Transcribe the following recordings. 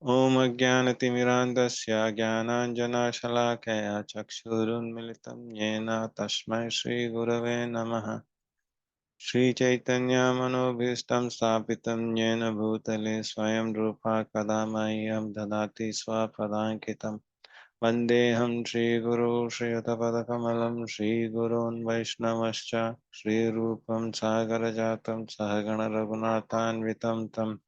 Om Ajnanatimirandasya Jnananjanashalakaya Chakshurunmilitam Yena Tasmai Shri Gurave Namaha Shri Chaitanya Manobhishtam Sthapitam Yena Bhutale Swayam Rupa Kadamayyam Dadati Swapadankitam Vandeham Shri Guru Shri Yutapadakamalam Shri Gurun Vaishnavascha Shri Rupam Sagarajatam Sahagana Raghunathanvitam Tam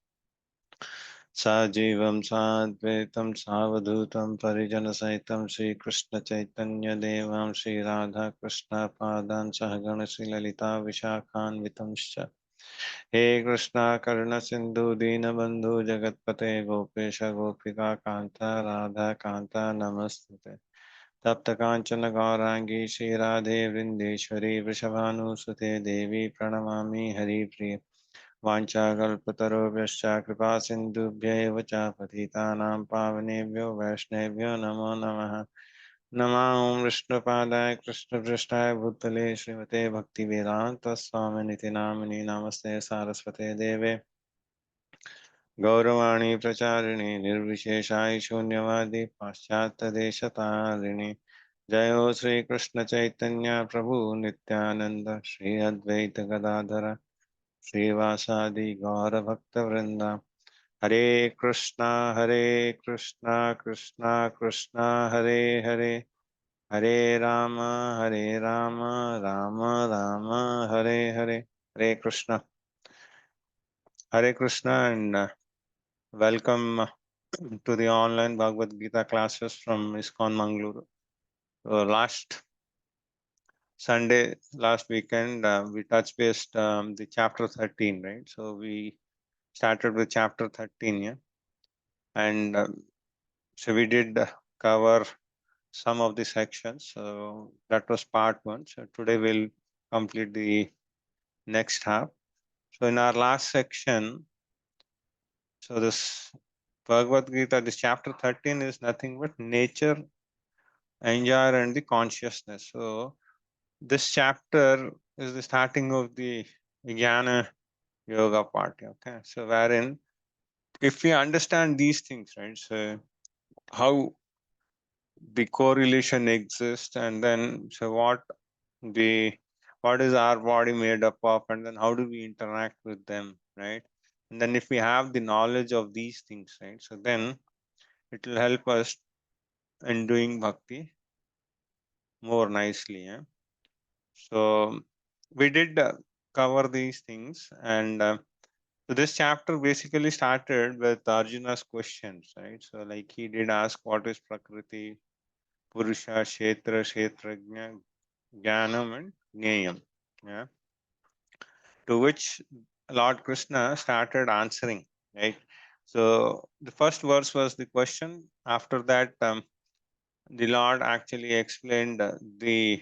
Sajivam Sadvaitam Savadhutam Parijanasahitam Sri Krishna Chaitanya Devam Sri Radha Krishna Padan Sahagana Sri Lalita Vishakhan Vitamscha He Krishna Karuna Sindhu Dinabandhu Jagatpate Gopesha Gopika Kanta Radha Kanta Namastute Tapta Kanchana Gaurangi Sri Radhe Vrindeshwari Vrishabhanusute Devi Pranamami Hari Priya वाञ्छाकल्पतरुभ्यश्च कृपा सिन्धुभ्यैव च पतितानां पावनेभ्यो वैष्णवेभ्यो नमो नमः नमः ॐ विष्णुपादाय कृष्णपृष्ठाय भूतले श्रीमते भक्तिवेदान्तस्वामिनिति नामिने नमस्ते सारस्वते देवे गौरवाणी प्रचारिणे निर्विशेषाय शून्यवादी पाश्चात्यदेशतारिणे जयो श्रीकृष्ण चैतन्य प्रभु नित्यानंद श्री अद्वैत गदाधर श्रीवासादि गौरभक्तवृंद हरे Krishna Krishna Krishna Hare Hare Hare Ram Ram Ram Hare Hare Hare Krishna and welcome to the online Bhagavad Gita classes from ISKCON Mangalore. Last Sunday, last weekend, we touch based the chapter 13, right? So we started with chapter 13, yeah, and so we did cover some of the sections. So that was part one. So today we'll complete the next half. So in our last section, so this Bhagavad Gita, this chapter 13 is nothing but nature, enjoy, and the consciousness. So this chapter is the starting of the Jnana Yoga part. Okay, so wherein if we understand these things, right? So how the correlation exists, and then so the what is our body made up of, and then how do we interact with them, right? And then if we have the knowledge of these things, right, so then it will help us in doing bhakti more nicely, yeah? So we did cover these things, and so this chapter basically started with Arjuna's questions, right? So like he did ask what is prakriti, purusha, kshetra, kshetrajna, jnanam, and jnayam, yeah? To which Lord Krishna started answering, right? So the first verse was the question. After that, the Lord actually explained the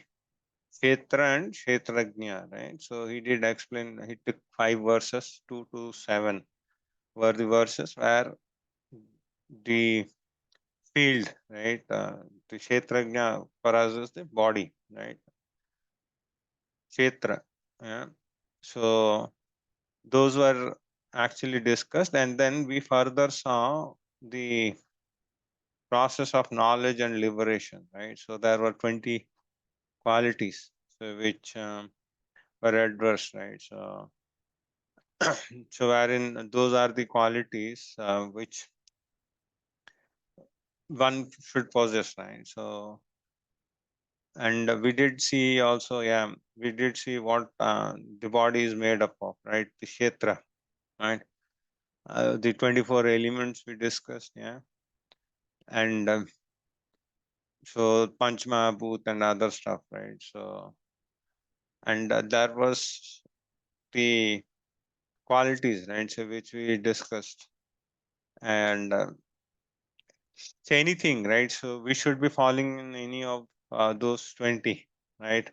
Kshetra and Kshetrajna, right? So he did explain, he took 5 verses, 2 to 7 were the verses where the field, right? The Kshetrajna for us is the body, right? Kshetra. Yeah. So those were actually discussed, and then we further saw the process of knowledge and liberation, right? So there were 20 qualities, so which were adverse, right? So so wherein those are the qualities which one should possess, right? So and we did see also, yeah, we did see what the body is made up of, right? The kshetra, right? The 24 elements we discussed, yeah. And so Panchmahabhut and other stuff, right? So and that was the qualities, right? So which we discussed, and so anything, right? So we should be falling in any of those 20, right?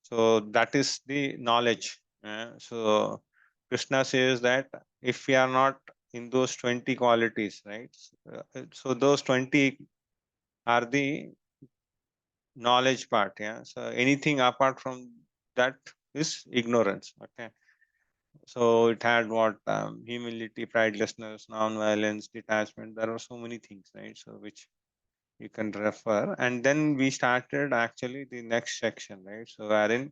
So that is the knowledge. So Krishna says that if we are not in those 20 qualities, right? So those 20 are the knowledge part, yeah. So anything apart from that is ignorance. Okay. So it had what humility, pridelessness, non-violence, detachment. There are so many things, right? So which you can refer. And then we started actually the next section, right? So wherein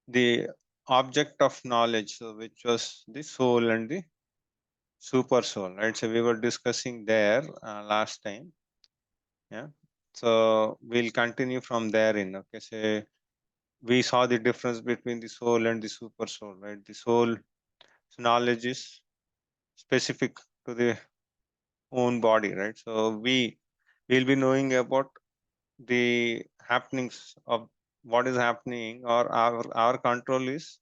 the object of knowledge, so which was the soul and the super soul, right? So we were discussing there last time. Yeah. So we'll continue from there in. Okay. So we saw the difference between the soul and the super soul, right? The soul knowledge is specific to the own body, right? So will be knowing about the happenings of what is happening, or our control is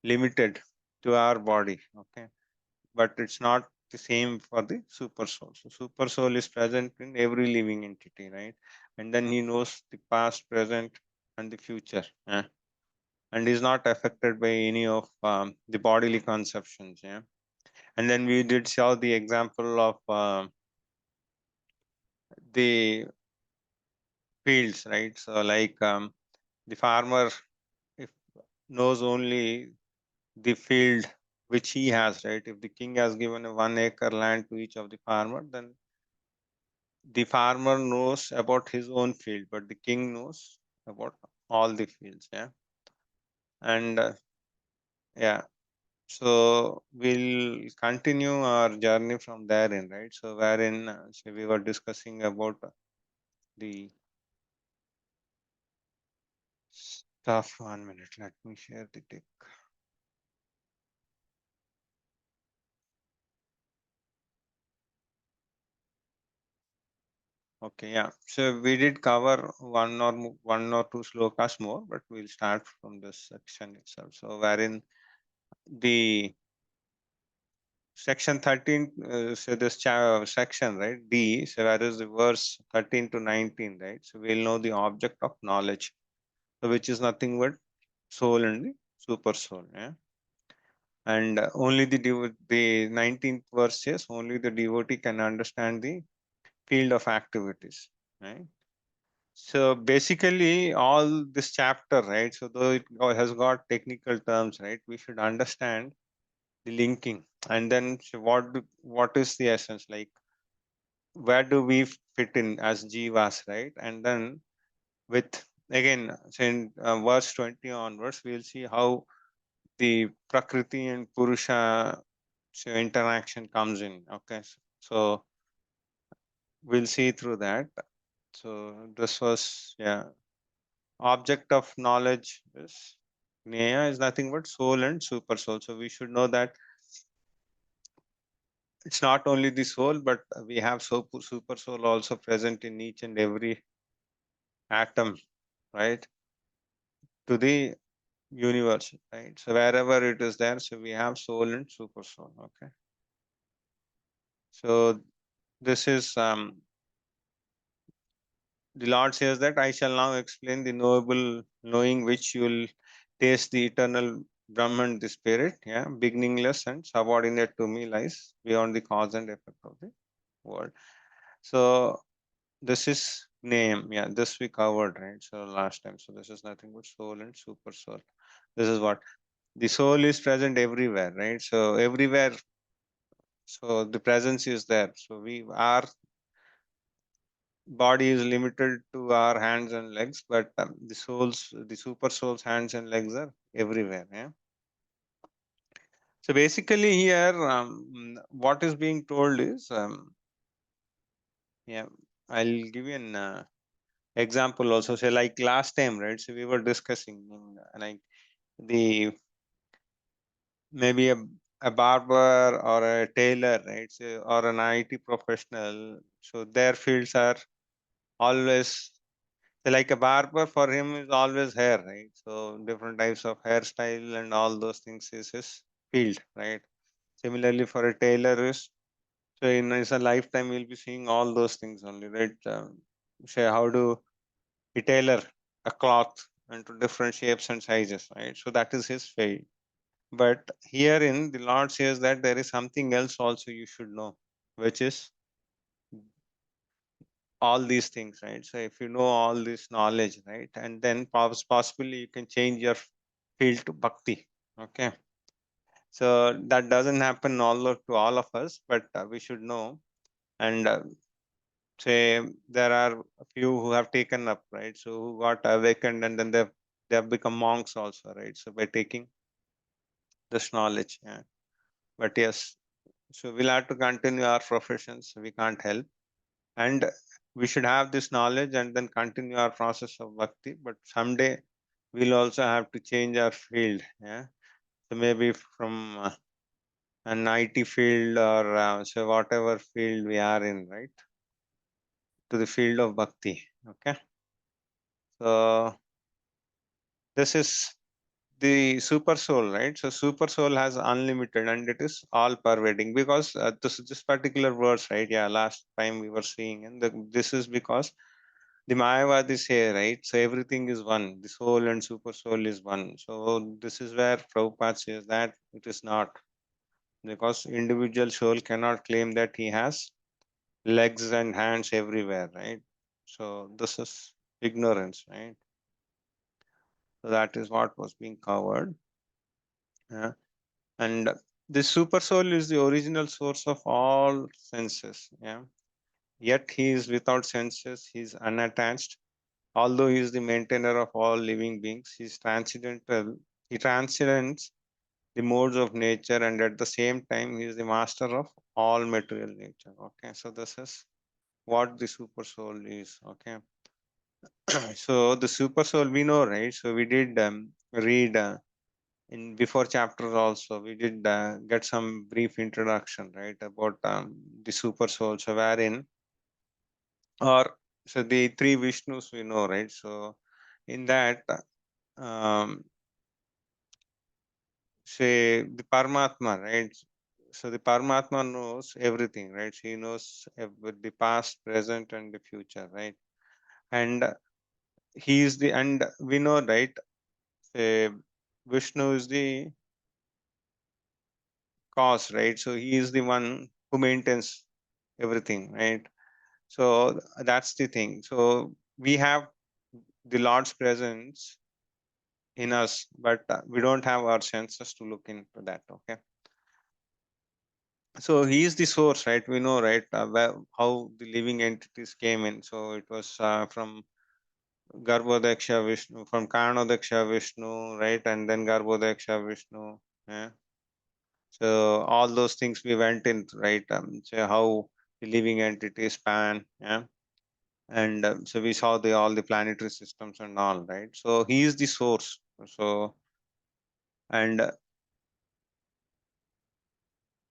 limited to our body. Okay. But it's not the same for the super soul. So super soul is present in every living entity, right? And then he knows the past, present, and the future, and is not affected by any of the bodily conceptions. Yeah. And then we did show the example of the fields, right? So like the farmer, if knows only the field which he has, right? If the king has given a 1 acre land to each of the farmer, then the farmer knows about his own field, but the king knows about all the fields. Yeah. And yeah, so we'll continue our journey from therein, right? So wherein so we were discussing about the stuff. 1 minute, let me share the tick. Okay, yeah. So we did cover one or two slokas more, but we'll start from this section itself. So wherein the section 13, so this section, right? D, so where is the verse 13 to 19, right? So we'll know the object of knowledge, so which is nothing but soul and the super soul. Yeah. And only the 19th verse says only the devotee can understand the field of activities, right? So basically, all this chapter, right? So though it has got technical terms, right? We should understand the linking, and then so what is the essence? Like, where do we fit in as jivas, right? And then with again, so in verse 20 onwards, we'll see how the prakriti and purusha so interaction comes in. Okay, so we'll see through that. So this was, yeah, object of knowledge is Jnaya is nothing but soul and super soul. So we should know that it's not only the soul, but we have super soul also present in each and every atom, right? To the universe, right? So wherever it is there, so we have soul and super soul. Okay. So this is the Lord says that I shall now explain the knowable knowing which you will taste the eternal Brahman, the spirit, yeah, beginningless and subordinate to me, lies beyond the cause and effect of the world. So this is name, yeah, this we covered, right? So last time. So this is nothing but soul and super soul. This is what the soul is present everywhere, right? So everywhere, so the presence is there. So our body is limited to our hands and legs, but the super soul's hands and legs are everywhere. Yeah. So basically, here, what is being told is, yeah, I'll give you an example also. Say, like last time, right? So we were discussing, like the maybe a barber or a tailor, right? So, or an IT professional. So their fields are always. So like a barber for him is always hair, right? So different types of hairstyle and all those things is his field, right? Similarly for a tailor is, so in his lifetime we'll be seeing all those things only, right? Say how do he tailor a cloth into different shapes and sizes, right? So that is his field. But herein the Lord says that there is something else also you should know, which is all these things, right? So if you know all this knowledge, right, and then possibly you can change your field to bhakti. Okay. So that doesn't happen to all of us, but we should know. And say there are a few who have taken up, right? So who got awakened, and then they have become monks also, right? So by taking this knowledge, yeah. But yes, so we'll have to continue our professions. We can't help, and we should have this knowledge and then continue our process of bhakti. But someday we'll also have to change our field, yeah. So maybe from an IT field, or so whatever field we are in, right, to the field of bhakti. Okay, so this is the super soul, right? So super soul has unlimited and it is all pervading, because this particular verse, right? Yeah, last time we were seeing, and this is because the Mayavad here, right? So everything is one. The soul and super soul is one. So this is where Prabhupada says that it is not, because individual soul cannot claim that he has legs and hands everywhere, right? So this is ignorance, right? So that is what was being covered. Yeah. And the super soul is the original source of all senses. Yeah. Yet he is without senses, he is unattached. Although he is the maintainer of all living beings, he is transcendental. He transcends the modes of nature, and at the same time, he is the master of all material nature. Okay. So this is what the super soul is. Okay. So the super soul we know, right? So we did read in before chapters also. We did get some brief introduction, right, about the super soul. So wherein, or so the three Vishnus we know, right? So in that, um, say the Paramatma, right? So the Paramatma knows everything, right? He knows the past, present, and the future, right? And he is the, and we know, right? Say Vishnu is the cause, right? So he is the one who maintains everything, right? So that's the thing. So we have the Lord's presence in us, but we don't have our senses to look into that. Okay. So he is the source, right? We know, right, how the living entities came in. So it was from Garbhodaksha Vishnu, from Karnodaksha Vishnu, right? And then Garbhodaksha Vishnu. Yeah. So all those things we went in, right? So how the living entities span, yeah. And so we saw the all the planetary systems and all, right? So he is the source. So, and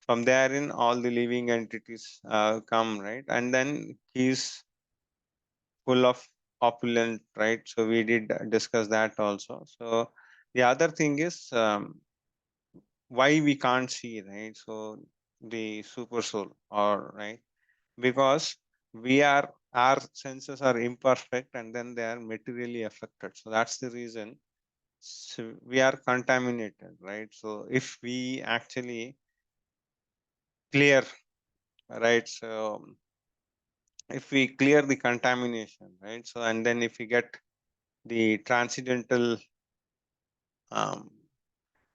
from therein all the living entities come, right? And then he's full of opulent, right? So we did discuss that also. So the other thing is, why we can't see, right? So the super soul, or right, because we are, our senses are imperfect, and then they are materially affected. So that's the reason. So we are contaminated, right? So if we actually clear, right? So if we clear the contamination, right? So and then if we get the transcendental um,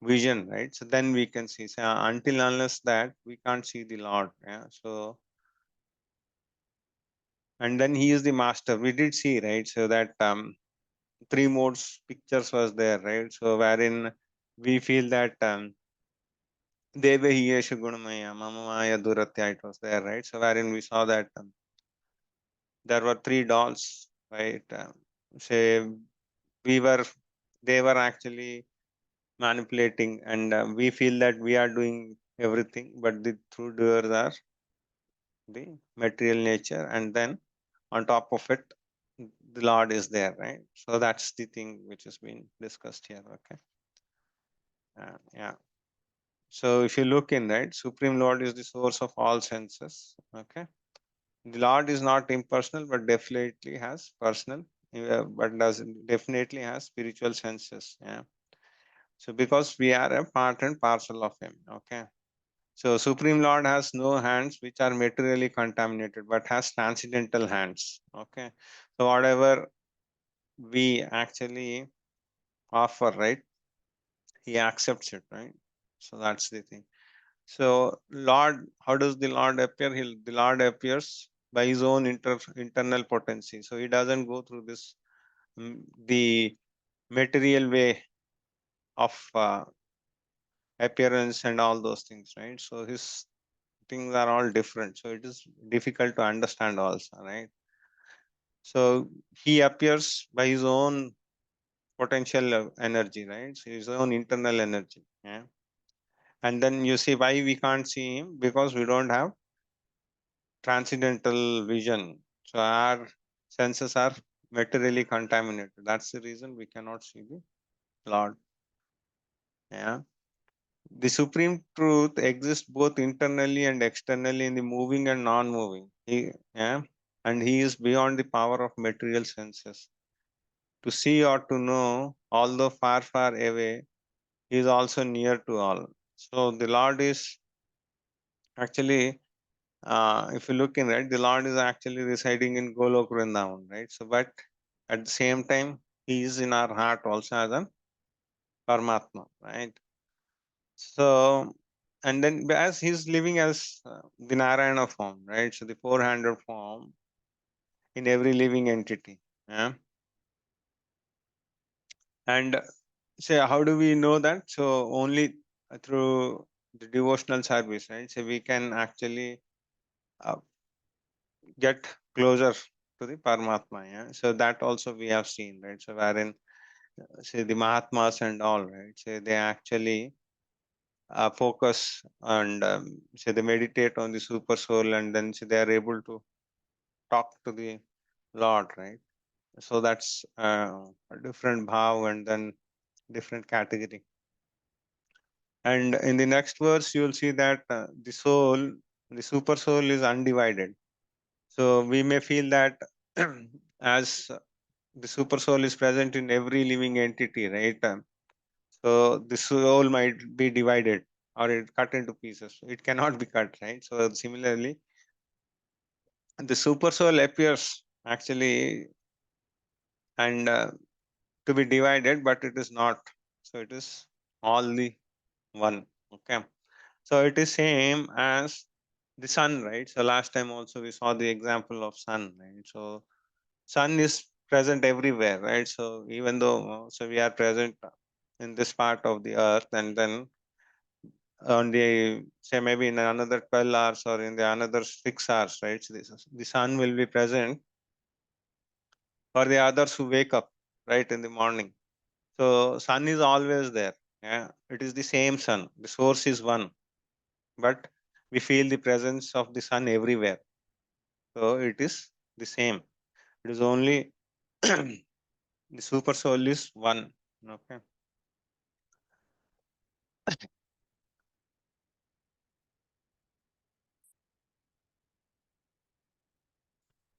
vision, right? So then we can see. So until unless that, we can't see the Lord. Yeah. So and then he is the master. We did see, right? So that three modes pictures was there, right? So wherein we feel that Deva Hiyesha Gunamaya, Mama Maya Duratya, it was there, right? So wherein we saw that there were three dolls, right? Say we were, they were actually manipulating, and we feel that we are doing everything, but the true doers are the material nature, and then on top of it, the Lord is there, right? So that's the thing which has been discussed here. Okay. Yeah. So if you look in that, Supreme Lord is the source of all senses. Okay. The Lord is not impersonal, but definitely has personal, but does definitely has spiritual senses. Yeah. So because we are a part and parcel of Him. Okay. So Supreme Lord has no hands which are materially contaminated, but has transcendental hands. Okay. So whatever we actually offer, right, He accepts it, right? So that's the thing. So Lord, how does the Lord appear? The Lord appears by his own internal potency. So he doesn't go through this the material way of appearance and all those things, right? So his things are all different. So it is difficult to understand also, right? So he appears by his own potential energy, right? So his own internal energy. Yeah. And then you see why we can't see him, because we don't have transcendental vision. So our senses are materially contaminated. That's the reason we cannot see the Lord. Yeah. The supreme truth exists both internally and externally in the moving and non-moving. Yeah, and he is beyond the power of material senses. To see or to know, although far, far away, he is also near to all. So the Lord is actually, if you look in it, the Lord is actually residing in Golok Vrindavan, right? So, but at the same time, he is in our heart also as an Paramatma, right? So, and then as he's living as the Narayana form, right? So the four-handed form in every living entity. Yeah. And so how do we know that? So only through the devotional service, right? So we can actually uh, get closer to the Paramatma. Yeah. So that also we have seen, right? So wherein say the Mahatmas and all, right? So they actually focus and say they meditate on the super soul, and then say they are able to talk to the Lord, right? So that's a different bhav and then different category. And in the next verse, you will see that the soul, the super soul is undivided. So we may feel that as the super soul is present in every living entity, right? So the soul might be divided or it cut into pieces. It cannot be cut, right? So similarly, the super soul appears actually and to be divided, but it is not. So it is all the one. Okay. So it is same as the sun, right? So last time also we saw the example of sun, right? So sun is present everywhere, right? So even though so we are present in this part of the earth, and then on the say maybe in another 12 hours or in the another 6 hours, right? So the sun will be present for the others who wake up right in the morning. So sun is always there. Yeah, it is the same sun. The source is one, but we feel the presence of the sun everywhere. So it is the same. It is only the super soul is one. Okay.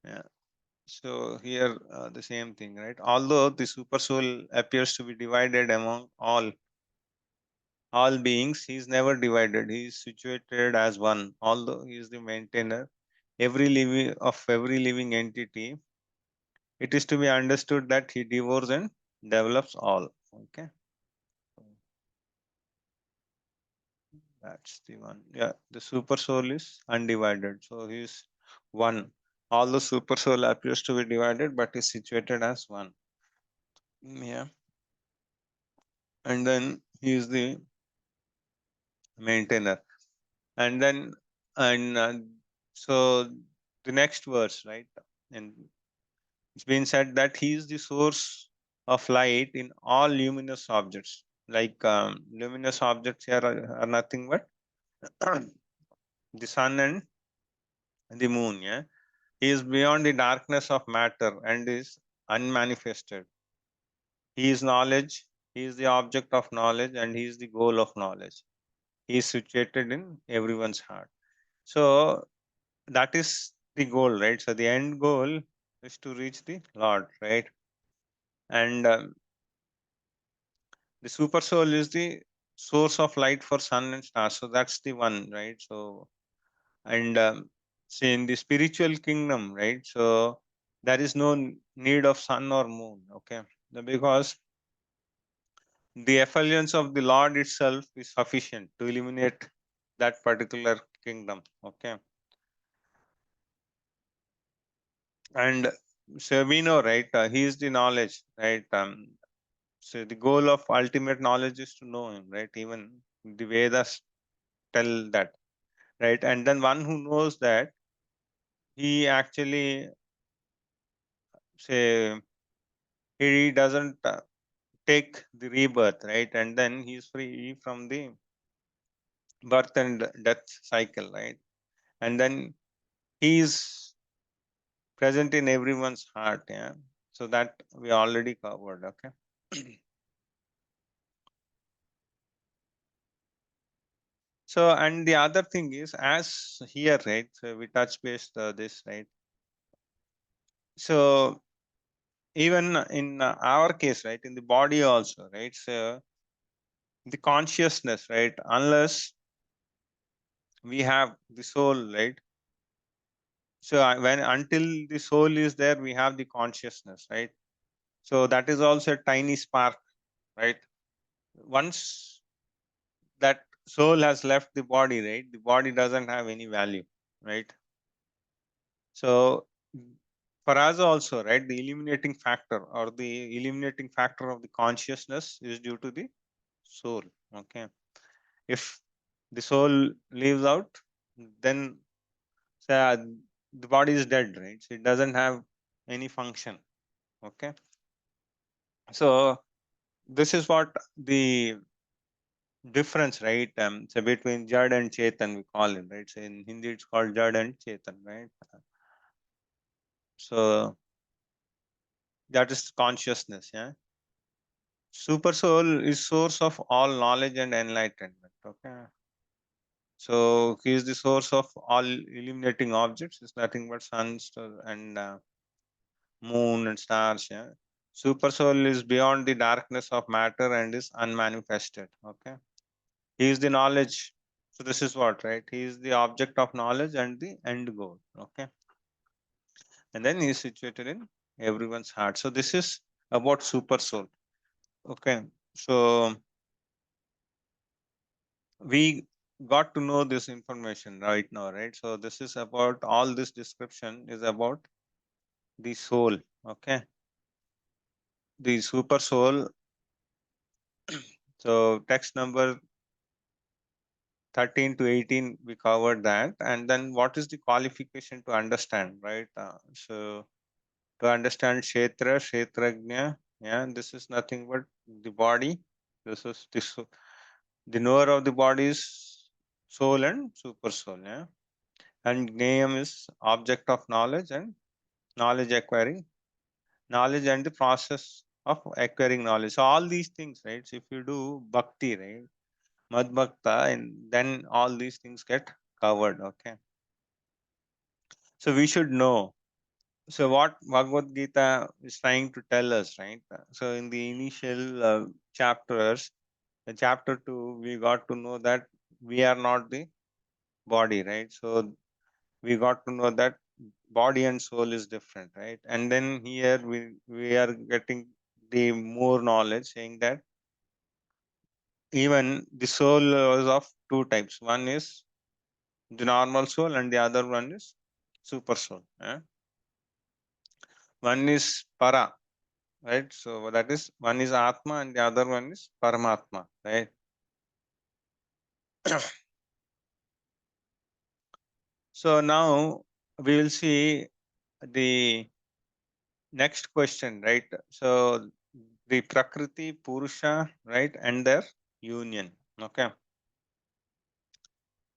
Yeah. So here the same thing, right? Although the super soul appears to be divided among all beings, he is never divided. He is situated as one. Although he is the maintainer, every living entity, it is to be understood that he devours and develops all. Okay, that's the one. Yeah, the super soul is undivided. So he is one. All the super soul appears to be divided, but is situated as one. Yeah, and then he is the maintainer. And then, and so the next verse, right? And it's been said that he is the source of light in all luminous objects. Like luminous objects here are nothing but the sun and the moon. Yeah, he is beyond the darkness of matter and is unmanifested. He is knowledge. He is the object of knowledge, and he is the goal of knowledge. He is situated in everyone's heart. So that is the goal, right? So the end goal is to reach the Lord, right? And the super soul is the source of light for sun and stars. So that's the one, right? So and say in the spiritual kingdom, right? So there is no need of sun or moon, okay? Because the effulgence of the Lord itself is sufficient to illuminate that particular kingdom. Okay. And so we know, right? He is the knowledge, right? So the goal of ultimate knowledge is to know him, right? Even the Vedas tell that, right? And then one who knows that, he actually say he doesn't take the rebirth, right? And then he is free from the birth and death cycle, right? And then he is present in everyone's heart, yeah. So that we already covered, okay. So, and the other thing is, as here, right, so we touch base this, right. So even in our case, right, in the body also, right, so the consciousness, right, unless we have the soul, right. So when until the soul is there, we have the consciousness, right. So that is also a tiny spark, right. Once that soul has left the body, right, the body doesn't have any value, right. So for us also, right, the illuminating factor or the illuminating factor of the consciousness is due to the soul. Okay. If the soul leaves out, then uh, the body is dead, right? So it doesn't have any function. Okay. So this is what the difference, right? So between Jad and Chetan, we call it, right? So in Hindi, it's called Jad and Chetan, right? So that is consciousness, yeah. Super soul is source of all knowledge and enlightenment. Okay. So he is the source of all illuminating objects. It's nothing but sun, and moon and stars. Yeah. Super soul is beyond the darkness of matter and is unmanifested. Okay. He is the knowledge. So this is what, right? He is the object of knowledge and the end goal. Okay. And then he is situated in everyone's heart. So this is about super soul. Okay. So we got to know this information right now, right? So this is about, all this description is about the soul. Okay. The super soul. So text number 13 to 18 we covered that. And then what is the qualification to understand, right? So to understand kshetrajna, yeah, this is nothing but the body. This is the knower of the body is soul and super soul, yeah. And gnayam is object of knowledge and knowledge acquiring, knowledge and the process of acquiring knowledge. So all these things, right? So if you do bhakti, right, mad bhakta, and then all these things get covered. Okay. So we should know. So what Bhagavad Gita is trying to tell us, right? So in the initial chapters, the chapter 2, we got to know that we are not the body, right? So we got to know that body and soul is different, right? And then here we are getting the more knowledge saying that even the soul is of two types. One is the normal soul and the other one is super soul. One is para, right? So that is, one is atma and the other one is paramatma, right? So now we will see the next question, right? So the Prakriti, Purusha, right, and their union. Okay.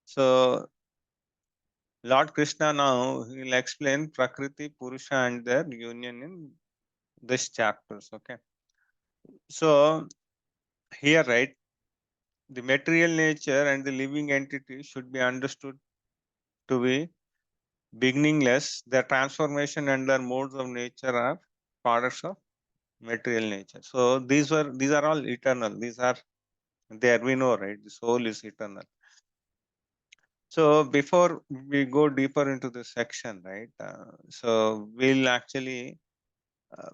So Lord Krishna now will explain Prakriti, Purusha, and their union in this chapters. Okay. So here, right, the material nature and the living entity should be understood to be beginningless. Their transformation and their modes of nature are products of material nature. So these are all eternal. These are there, we know, right? The soul is eternal. So before we go deeper into this section, right? So we'll actually uh,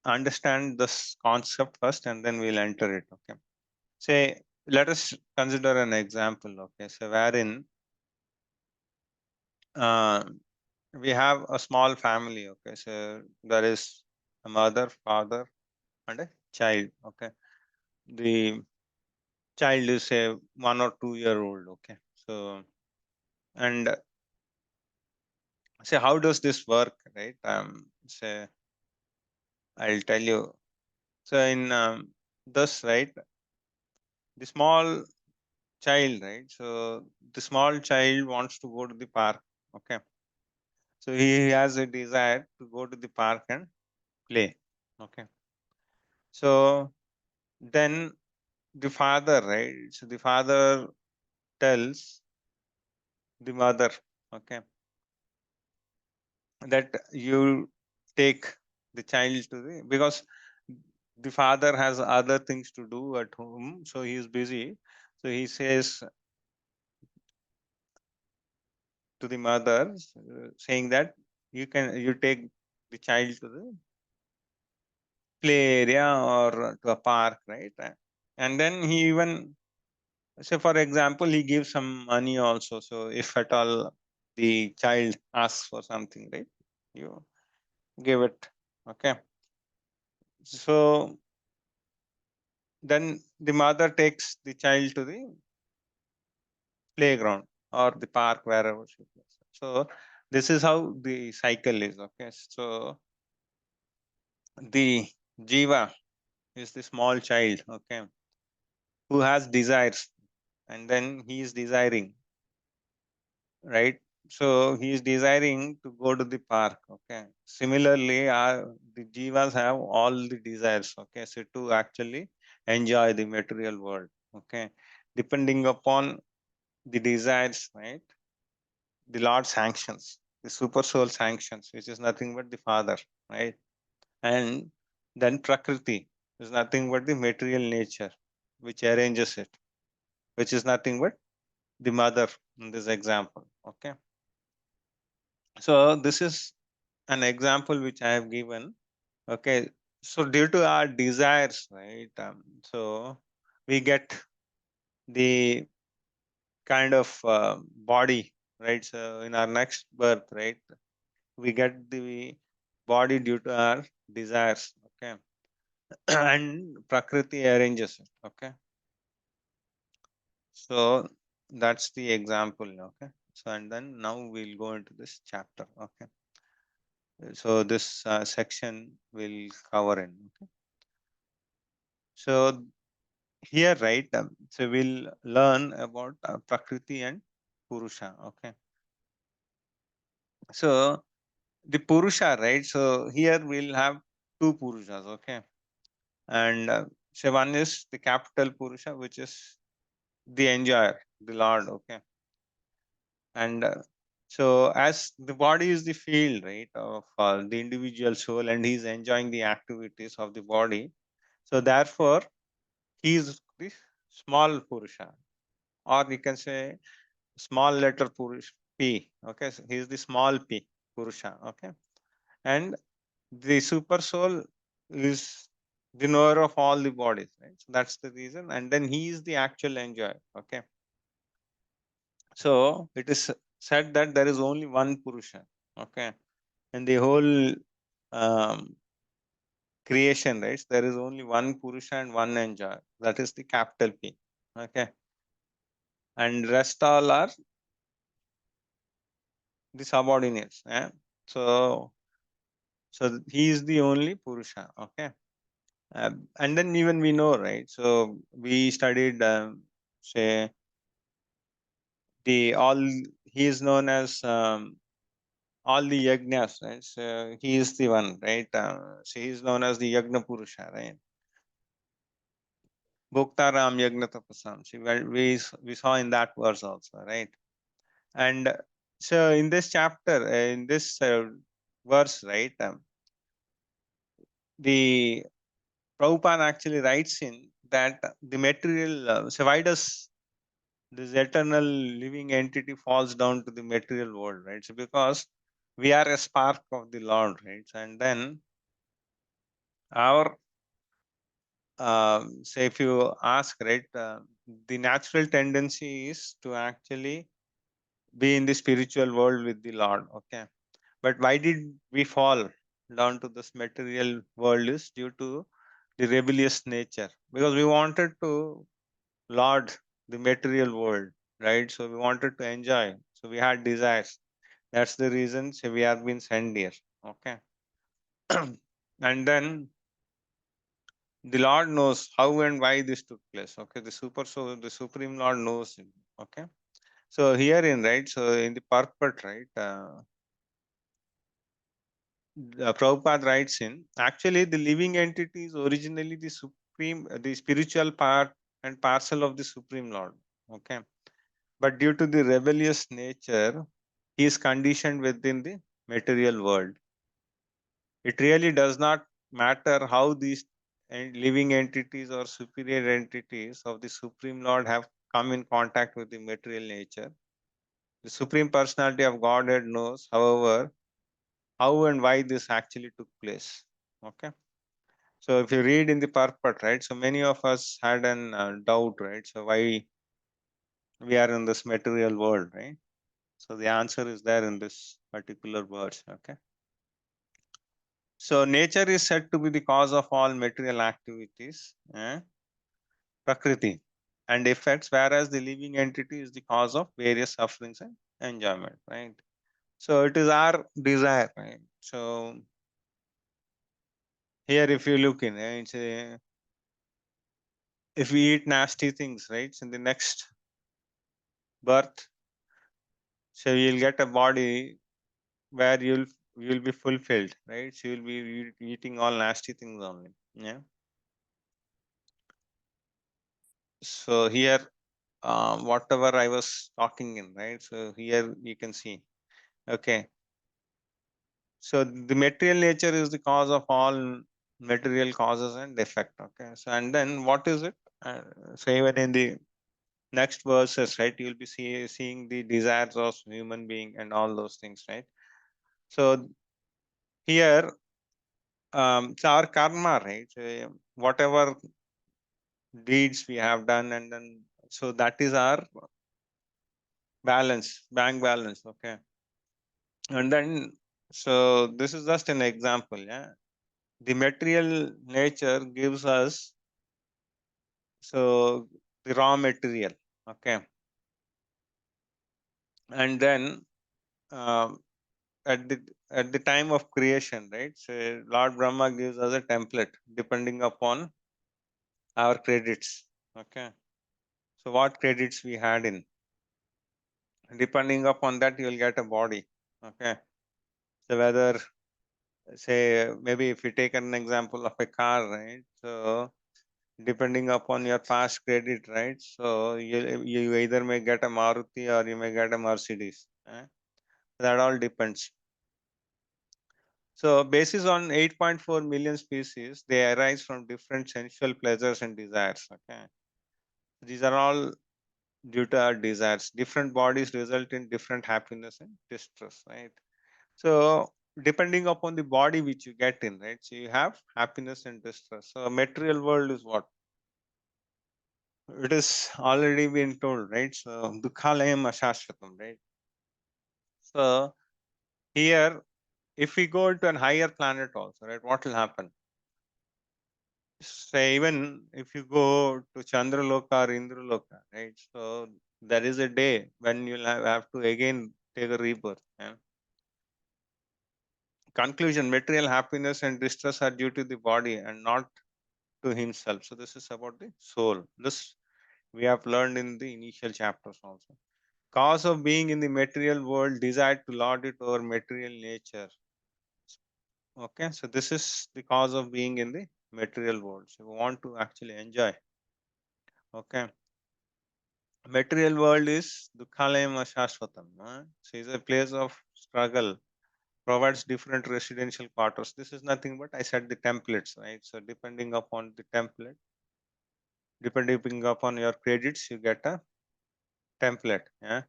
understand this concept first and then we'll enter it. Okay. Say, let us consider an example. Okay. So, wherein uh, we have a small family. Okay. So, there is a mother, father, and a child. Okay. The child is say 1 or 2 year old. Okay. So, and say, how does this work? Right. Say, I'll tell you. So, in this, right, the small child, right? So the small child wants to go to the park. Okay. So he has a desire to go to the park and play. Okay. So then the father, right? So the father tells the mother, okay, that you take the child to the, because the father has other things to do at home, so he is busy. So he says to the mother, saying that you take the child to the play area or to a park, right? And then he even, say for example, he gives some money also. So if at all the child asks for something, right, you give it. Okay. So then the mother takes the child to the playground or the park, wherever she plays. So this is how the cycle is. Okay. So the jiva is the small child, okay, who has desires, and then he is desiring, right? So he is desiring to go to the park. Okay. Similarly, the jivas have all the desires. Okay. So to actually enjoy the material world. Okay. Depending upon the desires, right? The Lord sanctions, the super soul sanctions, which is nothing but the Father, right? And then Prakriti is nothing but the material nature, which arranges it, which is nothing but the mother in this example. Okay. So this is an example which I have given. Okay. So due to our desires, right? So we get the kind of body, right? So in our next birth, right? We get the body due to our desires. Okay. And Prakriti arranges it. Okay. So that's the example. Okay. So and then now we'll go into this chapter. Okay. So this section will cover in. Okay. So here, right? So we'll learn about Prakriti and Purusha. Okay. So the Purusha, right? So here we'll have two Purushas. Okay. And so one is the capital Purusha, which is the enjoyer, the Lord. Okay. And so as the body is the field, right, of the individual soul, and he's enjoying the activities of the body. So therefore, he is the small Purusha, or you can say small letter Purusha, P. Okay, so he is the small P, Purusha. Okay, and the super soul is the knower of all the bodies, right? So that's the reason, and then he is the actual enjoyer. Okay, so it is said that there is only one Purusha. Okay, and the whole um, creation, right? There is only one Purusha and one enjoyer. That is the capital P. Okay, and rest all are the subordinates. Yeah. So he is the only Purusha. Okay. And then even we know, right? So we studied, say, the all, he is known as all the yajnas, right? So he is the one, right? So he is known as the Yagna Purusha, right? Bhoktaram Yagna Tapasam. See, we saw in that verse also, right? And so in this chapter, in this verse, right, the Prabhupada actually writes in that the material, so why does this eternal living entity falls down to the material world, right? So because we are a spark of the Lord, right? And then Our say if you ask, right, the natural tendency is to actually be in the spiritual world with the Lord. Okay, but why did we fall down to this material world is due to the rebellious nature, because we wanted to lord the material world, right? So we wanted to enjoy, so we had desires. That's the reason, so we have been sent here. Okay. And then the Lord knows how and why this took place. Okay, the Supreme Lord knows him. Okay, so herein, right, so in the purport, right, Prabhupada writes in, actually the living entity is originally the supreme, the spiritual part and parcel of the Supreme Lord. Okay, but due to the rebellious nature, he is conditioned within the material world. It really does not matter how these living entities or superior entities of the Supreme Lord have come in contact with the material nature. The Supreme Personality of Godhead knows, however, how and why this actually took place. Okay. So if you read in the purport, right, so many of us had an doubt, right? So why we are in this material world, right? So the answer is there in this particular verse. Okay. So nature is said to be the cause of all material activities, prakriti, and effects, whereas the living entity is the cause of various sufferings and enjoyment, right? So it is our desire, right? So here, if you look in, if we eat nasty things, right? So in the next birth, so you'll get a body where you'll be fulfilled, right? So you'll be eating all nasty things only. Yeah. So here, whatever I was talking in, right? So here you can see. Okay. So the material nature is the cause of all material causes and effect. Okay. So and then what is it? So even in the next verses, right, you'll be seeing the desires of human being and all those things, right? So here, it's our karma, right? So, whatever deeds we have done, and then so that is our balance, bank balance. Okay. And then, so this is just an example. Yeah. The material nature gives us, so the raw material. Okay. And then, um, at the time of creation, right? So Lord Brahma gives us a template depending upon our credits. Okay. So what credits we had in, depending upon that, you'll get a body. Okay. So whether, say, maybe if you take an example of a car, right? So depending upon your past credit, right? So you either may get a Maruti or you may get a Mercedes. That all depends. So basis on 8.4 million species, they arise from different sensual pleasures and desires. Okay. These are all due to our desires. Different bodies result in different happiness and distress, right? So depending upon the body which you get in, right? So you have happiness and distress. So material world is what? It is already been told, right? So dukhalayam ashashvatam, right? So here, if we go to an higher planet also, right, what will happen? Say even if you go to Chandraloka or Indraloka, right? So there is a day when you'll have to again take a rebirth. Yeah? Conclusion: material happiness and distress are due to the body and not to himself. So this is about the soul. This we have learned in the initial chapters also. Cause of being in the material world, desire to lord it over material nature. Okay, so this is the cause of being in the material world. So we want to actually enjoy. Okay, material world is dukhalayam ashashvatam. So it's a place of struggle. Provides different residential quarters. This is nothing but I said the templates, right? So depending upon the template, depending upon your credits, you get a template. Yeah.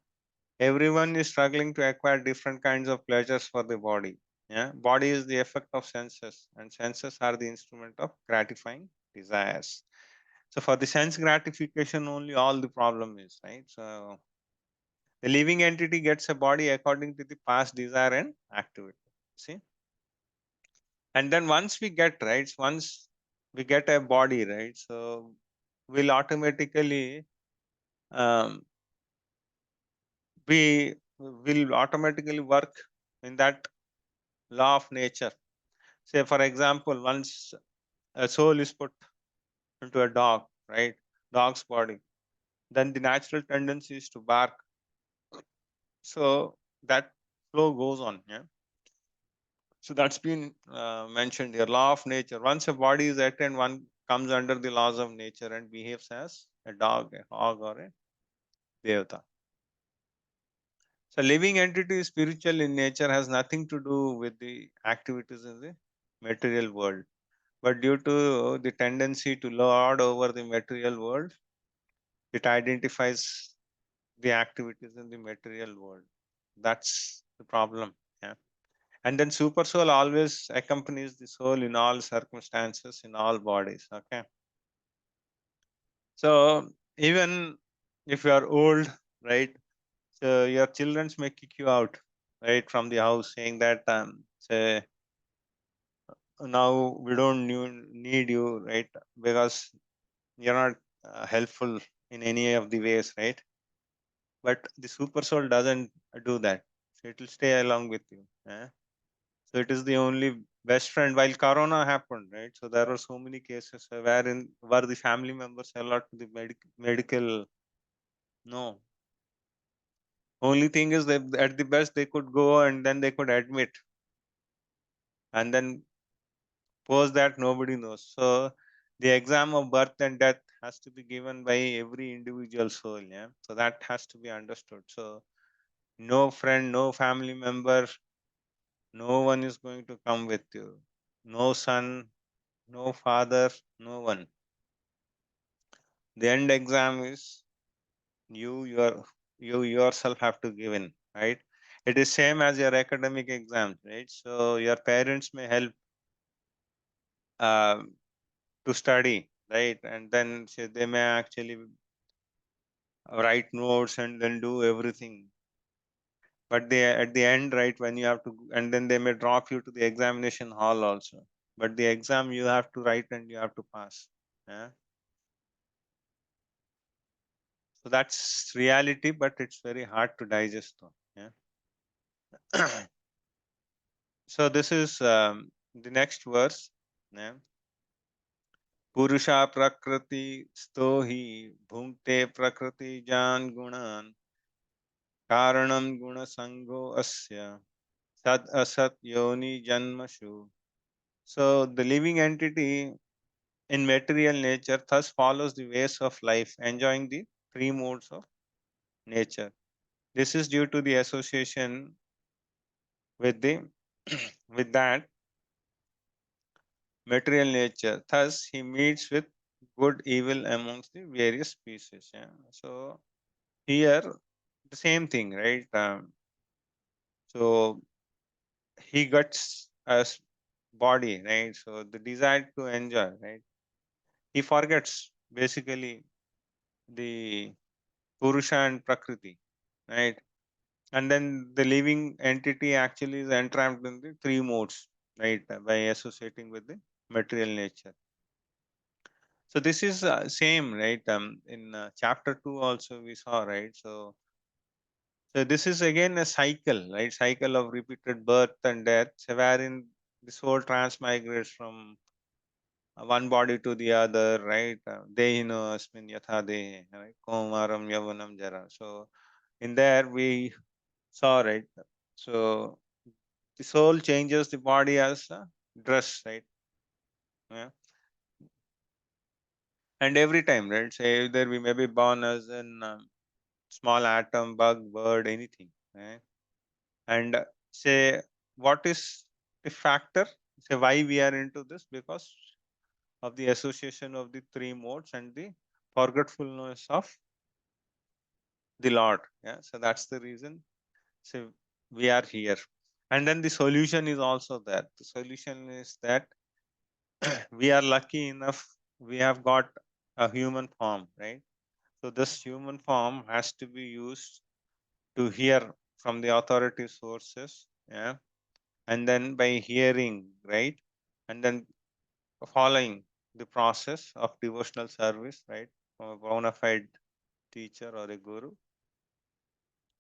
Everyone is struggling to acquire different kinds of pleasures for the body. Yeah, body is the effect of senses, and senses are the instrument of gratifying desires. So for the sense gratification only, all the problem is, right? So the living entity gets a body according to the past desire and activity. See, and then once we get, right, once we get a body, right, so we'll automatically um, we will automatically work in that law of nature. Say, for example, once a soul is put into a dog, right, dog's body, then the natural tendency is to bark. So that flow goes on. Yeah. So that's been mentioned here. Law of nature. Once a body is attained, one comes under the laws of nature and behaves as a dog, a hog, or a devata. So living entity, spiritual in nature, has nothing to do with the activities in the material world. But due to the tendency to lord over the material world, it identifies the activities in the material world. That's the problem. Yeah. And then super soul always accompanies the soul in all circumstances, in all bodies. Okay. So even if you are old, right? So your children may kick you out, right, from the house, saying that say now we don't need you, right? Because you're not helpful in any of the ways, right? But the super soul doesn't do that. So it will stay along with you. Eh? So it is the only best friend. While Corona happened, right? So there were so many cases where the family members allowed to the medical. No, only thing is that at the best they could go and then they could admit, and then post that nobody knows. So the exam of birth and death has to be given by every individual soul. Yeah, so that has to be understood. So no friend, no family member, no one is going to come with you. No son, no father, no one. The end exam is you yourself have to give in, right? It is same as your academic exams, right? So your parents may help uh, to study, right? And then say they may actually write notes and then do everything. But they at the end, right, when you have to, and then they may drop you to the examination hall also. But the exam you have to write and you have to pass. Yeah. So that's reality, but it's very hard to digest though. Yeah. So this is the next verse. Yeah. Purusha prakriti stohi bhumte prakriti jan gunan karanam guna sango asya sad asat yoni janmashu. So the living entity in material nature thus follows the ways of life, enjoying the three modes of nature. This is due to the association with the with that material nature. Thus, he meets with good, evil amongst the various species. Yeah. So here, the same thing, right? So he gets a body, right? So the desire to enjoy, right? He forgets basically the Purusha and Prakriti, right? And then the living entity actually is entrapped in the three modes, right? By associating with the material nature. So this is same, right? In chapter 2 also we saw, right? So this is again a cycle, right? Cycle of repeated birth and death, so wherein the soul transmigrates from one body to the other, right? Dehino asmin yatha dehe, right? Komaram yavanam jara. So in there we saw, right? So the soul changes the body as a dress, right? Yeah. And every time, right? Say either we may be born as an small atom, bug, bird, anything, right? And say what is the factor? Say why we are into this? Because of the association of the three modes and the forgetfulness of the Lord. Yeah. So that's the reason. So we are here. And then the solution is also there. The solution is that we are lucky enough, we have got a human form, right? So this human form has to be used to hear from the authority sources, yeah, and then by hearing, right, and then following the process of devotional service, right, from a bona fide teacher or a guru,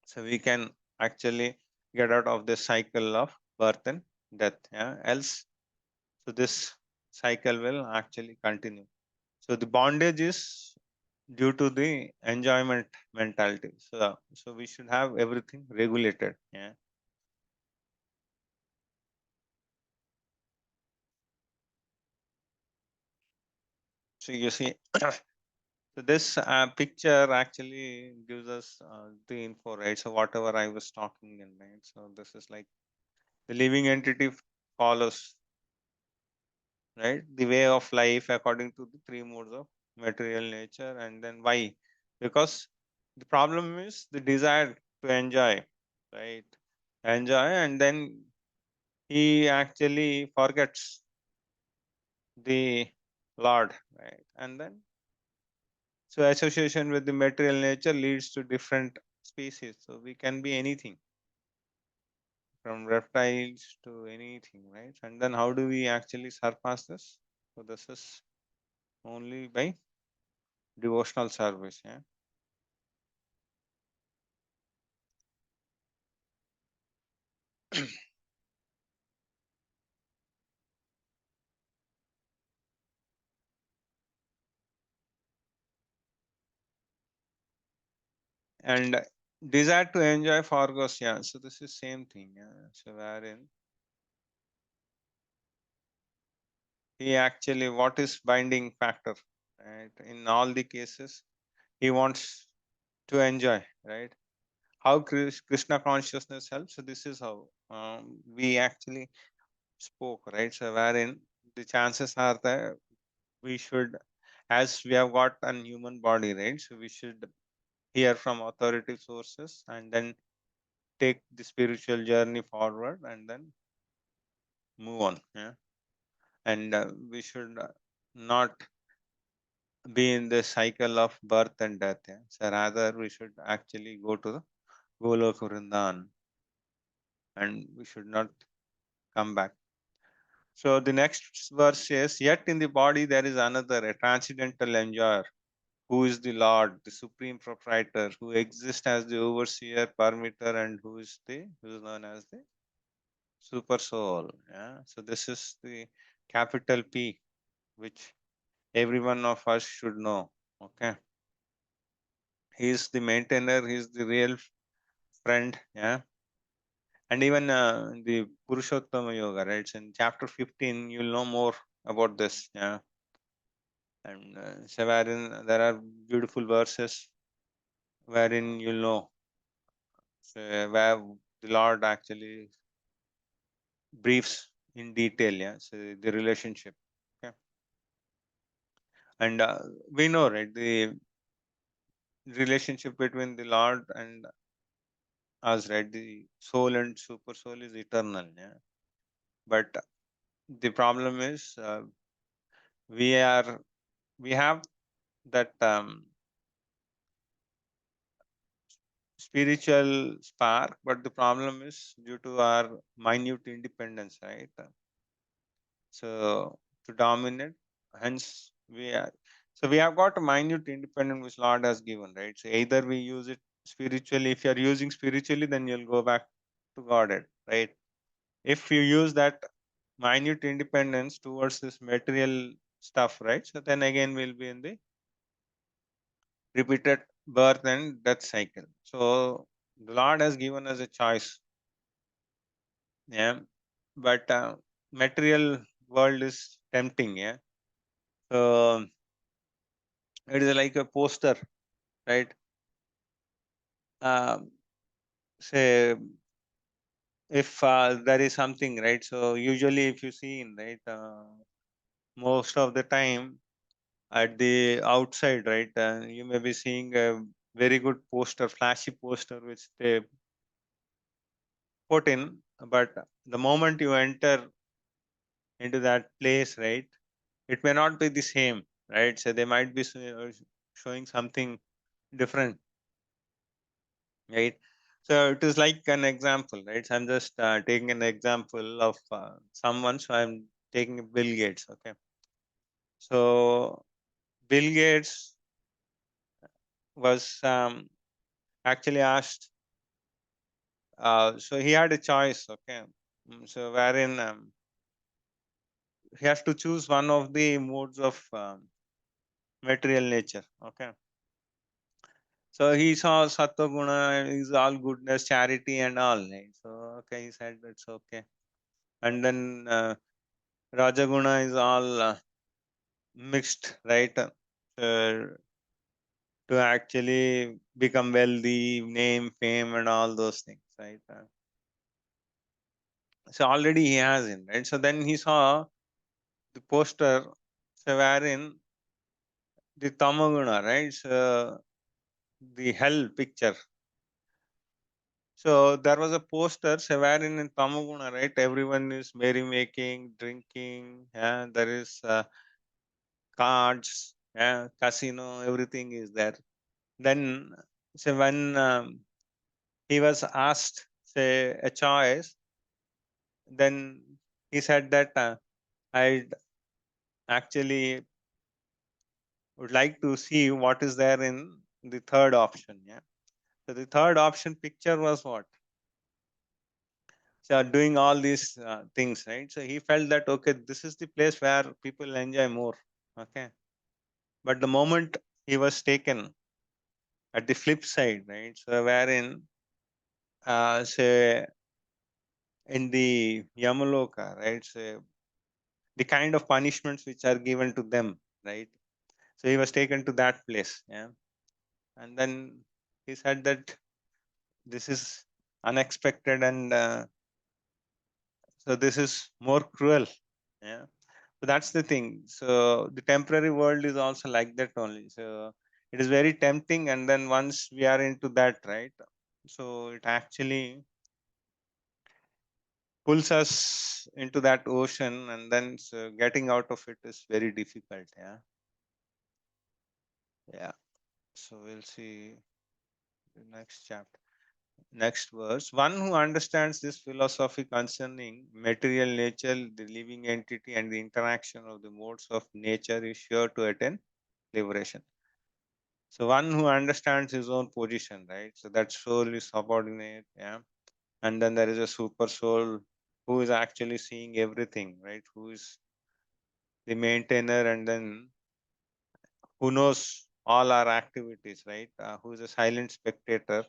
so we can actually get out of this cycle of birth and death. Yeah, else, so this cycle will actually continue. So the bondage is due to the enjoyment mentality. So we should have everything regulated. Yeah. So you see, so this picture actually gives us the info, right? So whatever I was talking in, right? So this is like the living entity follows, right, the way of life according to the three modes of material nature. And then why? Because the problem is the desire to enjoy, right? Enjoy, and then he actually forgets the Lord, right? And then so association with the material nature leads to different species. So we can be anything from reptiles to anything, right? And then how do we actually surpass this? So this is only by devotional service. Yeah. And desire to enjoy forgoes. Yeah. So this is same thing. Yeah. So wherein he actually, what is binding factor, right? In all the cases, he wants to enjoy, right? How Krishna consciousness helps. So this is how we actually spoke, right? So wherein the chances are that we should, as we have got an human body, right? So we should hear from authoritative sources and then take the spiritual journey forward and then move on. Yeah. And we should not be in the cycle of birth and death. Yeah. So rather, we should actually go to the Goloka Vrindavan and we should not come back. So the next verse says, yet in the body there is another, a transcendental enjoyer, who is the Lord, the supreme proprietor, who exists as the overseer, permitter, and who is known as the super soul. Yeah. So this is the capital P, which every one of us should know. Okay. He is the maintainer, he is the real friend. Yeah. And even the Purushottama Yoga, right? So in chapter 15, you'll know more about this. Yeah. And so wherein there are beautiful verses wherein you'll know, so where the Lord actually briefs in detail. Yeah. So the relationship. Okay. And we know, right, the relationship between the Lord and us, right? The soul and super soul is eternal. Yeah. But the problem is we are we have that spiritual spark, but the problem is due to our minute independence, right? So to dominate, hence we are. So we have got a minute independence which Lord has given, right? So either we use it spiritually. If you are using spiritually, then you'll go back to Godhead, right? If you use that minute independence towards this material stuff, right? So then again we'll be in the repeated birth and death cycle. So the Lord has given us a choice, yeah. But material world is tempting, yeah. So it is like a poster, right? Um, say if there is something, right? So usually if you see in, right, most of the time at the outside, right, you may be seeing a very good poster, flashy poster which they put in, but the moment you enter into that place, right, it may not be the same, right? So they might be showing something different, right? So it is like an example, right? So I'm just taking an example of someone. So I'm taking Bill Gates, okay? So Bill Gates was actually asked. So he had a choice, okay? So wherein he has to choose one of the modes of material nature, okay? So he saw Sattva Guna is all goodness, charity, and all. Right? So okay, he said that's okay. And then Rajaguna is all mixed, right? To actually become wealthy, name, fame, and all those things, right? So already he has it, right? So then he saw the poster, so wherein the Tamaguna, right? So the hell picture. So there was a poster, so wherein in Tamaguna, right? Everyone is merrymaking, drinking, yeah, there is cards, yeah, casino, everything is there. Then, so when he was asked, say, a choice, then he said that I'd actually would like to see what is there in the third option. Yeah. So the third option picture was what? So doing all these things, right? So he felt that okay, this is the place where people enjoy more. Okay. But the moment he was taken at the flip side, right? So wherein say in the Yamaloka, right? So the kind of punishments which are given to them, right? So he was taken to that place, yeah. And then he said that this is unexpected, and so this is more cruel, yeah. So that's the thing. So the temporary world is also like that only. So it is very tempting, and then once we are into that, right? So it actually pulls us into that ocean, and then so getting out of it is very difficult. Yeah, yeah. So we'll see the next chapter. Next verse. One who understands this philosophy concerning material nature, the living entity, and the interaction of the modes of nature is sure to attain liberation. So one who understands his own position, right? So that soul is subordinate, yeah. And then there is a super soul who is actually seeing everything, right? Who is the maintainer, and then who knows all our activities, right? Who is a silent spectator,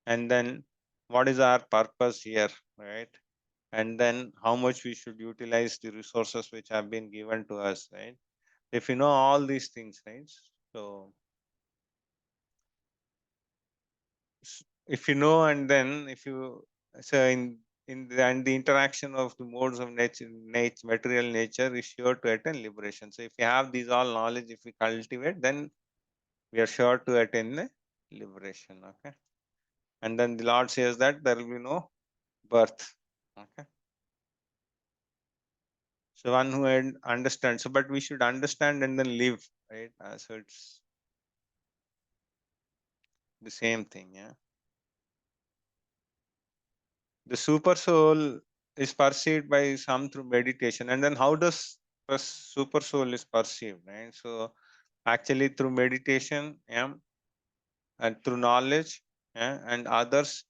and then what is our purpose here, right? And then how much we should utilize the resources which have been given to us, right? If you know all these things, right? So if you know, and then if you, so in the, and the interaction of the modes of nature, material nature is sure to attain liberation. So if you have these all knowledge, if we cultivate, then we are sure to attain the liberation. Okay. And then the Lord says that there will be no birth. Okay. So one who understands. So, but we should understand and then live, right? So it's the same thing. Yeah. The super soul is perceived by some through meditation, and then how does the super soul is perceived, right? So actually through meditation, yeah, and through knowledge, yeah, and others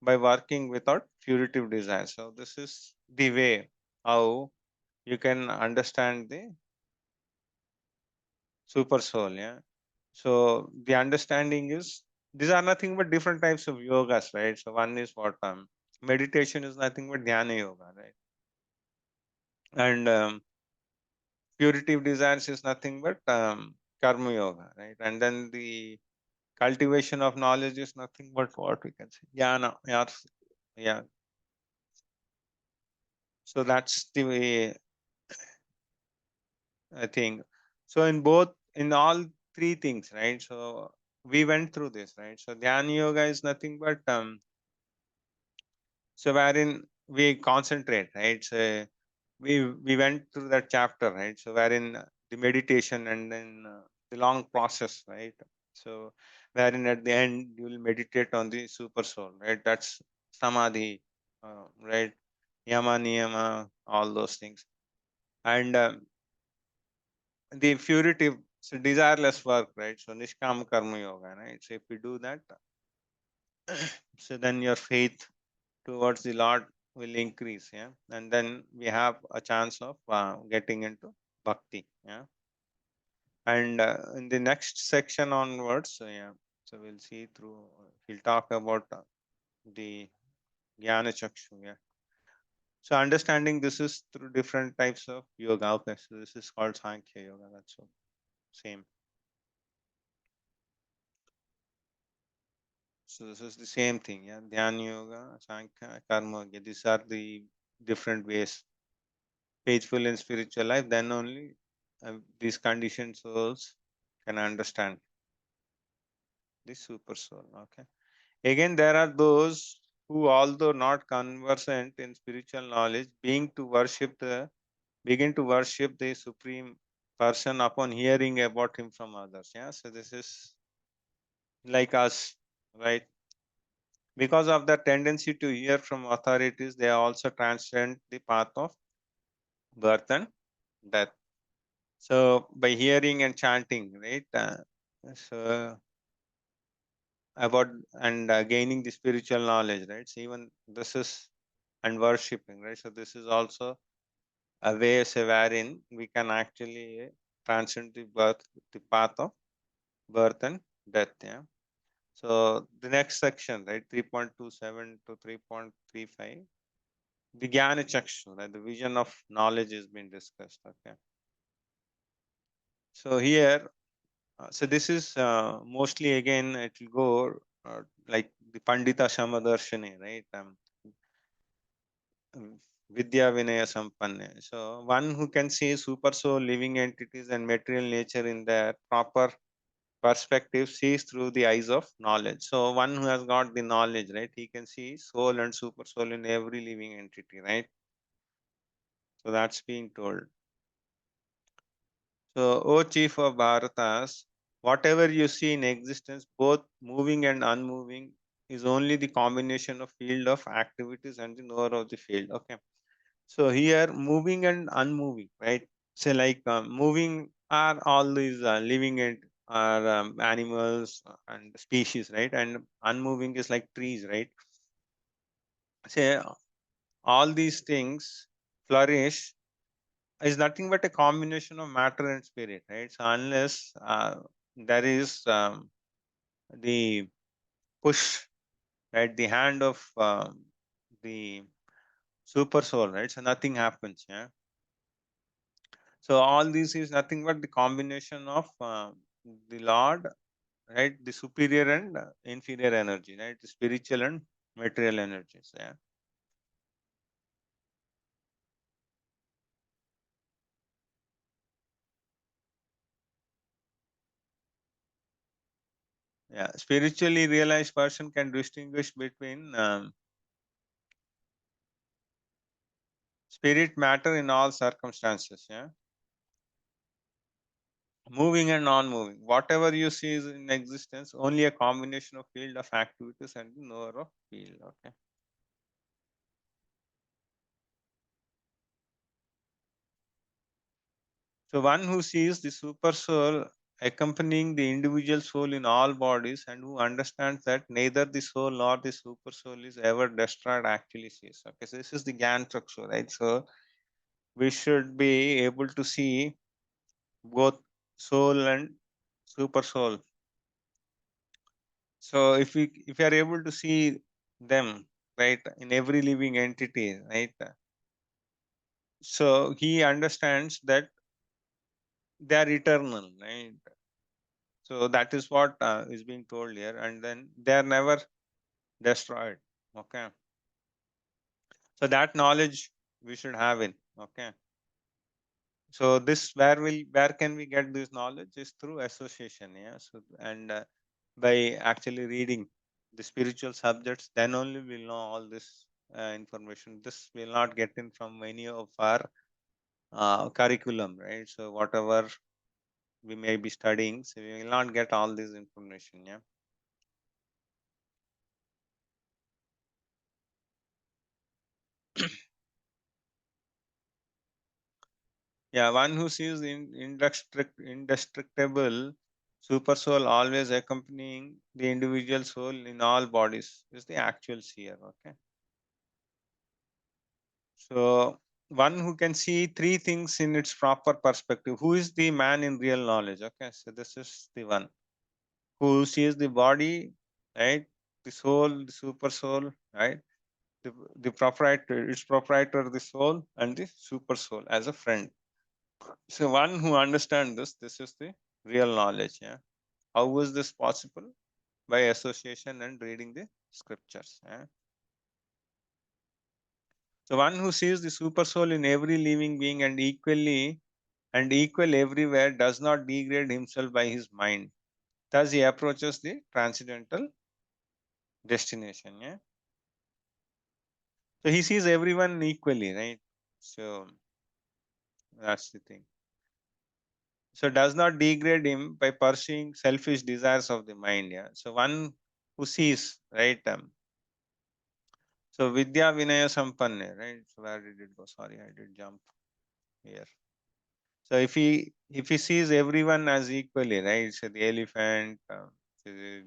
by working without putative desire. So this is the way how you can understand the super soul. Yeah. So the understanding is these are nothing but different types of yogas, right? So one is what meditation is nothing but dhyana yoga, right? And purative desires is nothing but karma yoga, right? And then the cultivation of knowledge is nothing but what we can say jnana. Yeah, yeah. So that's the way I think. So in both, in all three things, right? So we went through this, right? So dhyana yoga is nothing but so wherein we concentrate, right? So we went through that chapter, right? So wherein the meditation and then the long process, right? So wherein at the end you will meditate on the super soul, right? That's samadhi, right? Yama niyama, all those things. And the purity, so desireless work, right? So nishkam karma yoga, right? So if we do that, so then your faith towards the Lord will increase, yeah, and then we have a chance of getting into bhakti, yeah. And in the next section onwards, so yeah, so we'll see through. He'll talk about the jnana chakshu, yeah. So understanding this is through different types of yoga. Okay, so this is called Sankhya yoga. That's all. Same. So this is the same thing, yeah. Dhyana yoga, Sankhya, karma yoga. These are the different ways. Faithful in spiritual life, then only these conditioned souls can understand the super soul. Okay. Again, there are those who, although not conversant in spiritual knowledge, begin to worship the supreme person upon hearing about him from others. Yeah. So this is like us, right? Because of the tendency to hear from authorities, they also transcend the path of birth and death. So by hearing and chanting, right? So about and gaining the spiritual knowledge, right? So even this is and worshipping, right? So this is also a way, say, wherein we can actually transcend the path of birth and death. Yeah. So the next section, right, 3.27 to 3.35, the Jnana Chakshu, right, the vision of knowledge is being discussed. Okay. So here, so this is mostly again it will go like the Pandita Shamadarshini, right? Vidya Vinaya Sampanna. So one who can see super soul, living entities, and material nature in their proper perspective sees through the eyes of knowledge. So one who has got the knowledge, right? He can see soul and super soul in every living entity, right? So that's being told. So, O chief of Bharatas, whatever you see in existence, both moving and unmoving, is only the combination of field of activities and the knower of the field. Okay. So here, moving and unmoving, right? So like moving are all these living and are animals and species, right? And unmoving is like trees, right? Say all these things flourish is nothing but a combination of matter and spirit, right? So unless there is the push, right, the hand of the super soul, right? So nothing happens. Yeah. So all this is nothing but the combination of the Lord, right? The superior and inferior energy, right? The spiritual and material energies. Yeah. Yeah. Spiritually realized person can distinguish between spirit matter in all circumstances. Yeah. Moving and non-moving. Whatever you see is in existence, only a combination of field of activities and the knower of field. Okay. So one who sees the super soul accompanying the individual soul in all bodies and who understands that neither the soul nor the super soul is ever destroyed actually sees. Okay, so this is the Gyan Chakshu, right? So we should be able to see both soul and super soul. So if we are able to see them, right, in every living entity, right? So he understands that they are eternal, right? So that is what is being told here, and then they are never destroyed. Okay. So that knowledge we should have in. Okay. So this where can we get this knowledge is through association. Yeah. So and by actually reading the spiritual subjects, then only we'll know all this information. This will not get in from any of our curriculum, right? So whatever we may be studying, so we will not get all this information. Yeah. Yeah, one who sees indestructible super soul always accompanying the individual soul in all bodies is the actual seer. Okay. So one who can see three things in its proper perspective. Who is the man in real knowledge? Okay. So this is the one who sees the body, right? The soul, the super soul, right? The proprietor, its proprietor, the soul, and the super soul as a friend. So one who understands this is the real knowledge. Yeah. How is this possible? By association and reading the scriptures. Yeah. So one who sees the super soul in every living being and equal everywhere does not degrade himself by his mind. Thus he approaches the transcendental destination. Yeah. So he sees everyone equally, right? So that's the thing. So does not degrade him by pursuing selfish desires of the mind. Yeah. So one who sees, right? So Vidya Vinaya Sampanne, right? So where did it go? Sorry, I did jump here. So if he sees everyone as equally, right? So the elephant, the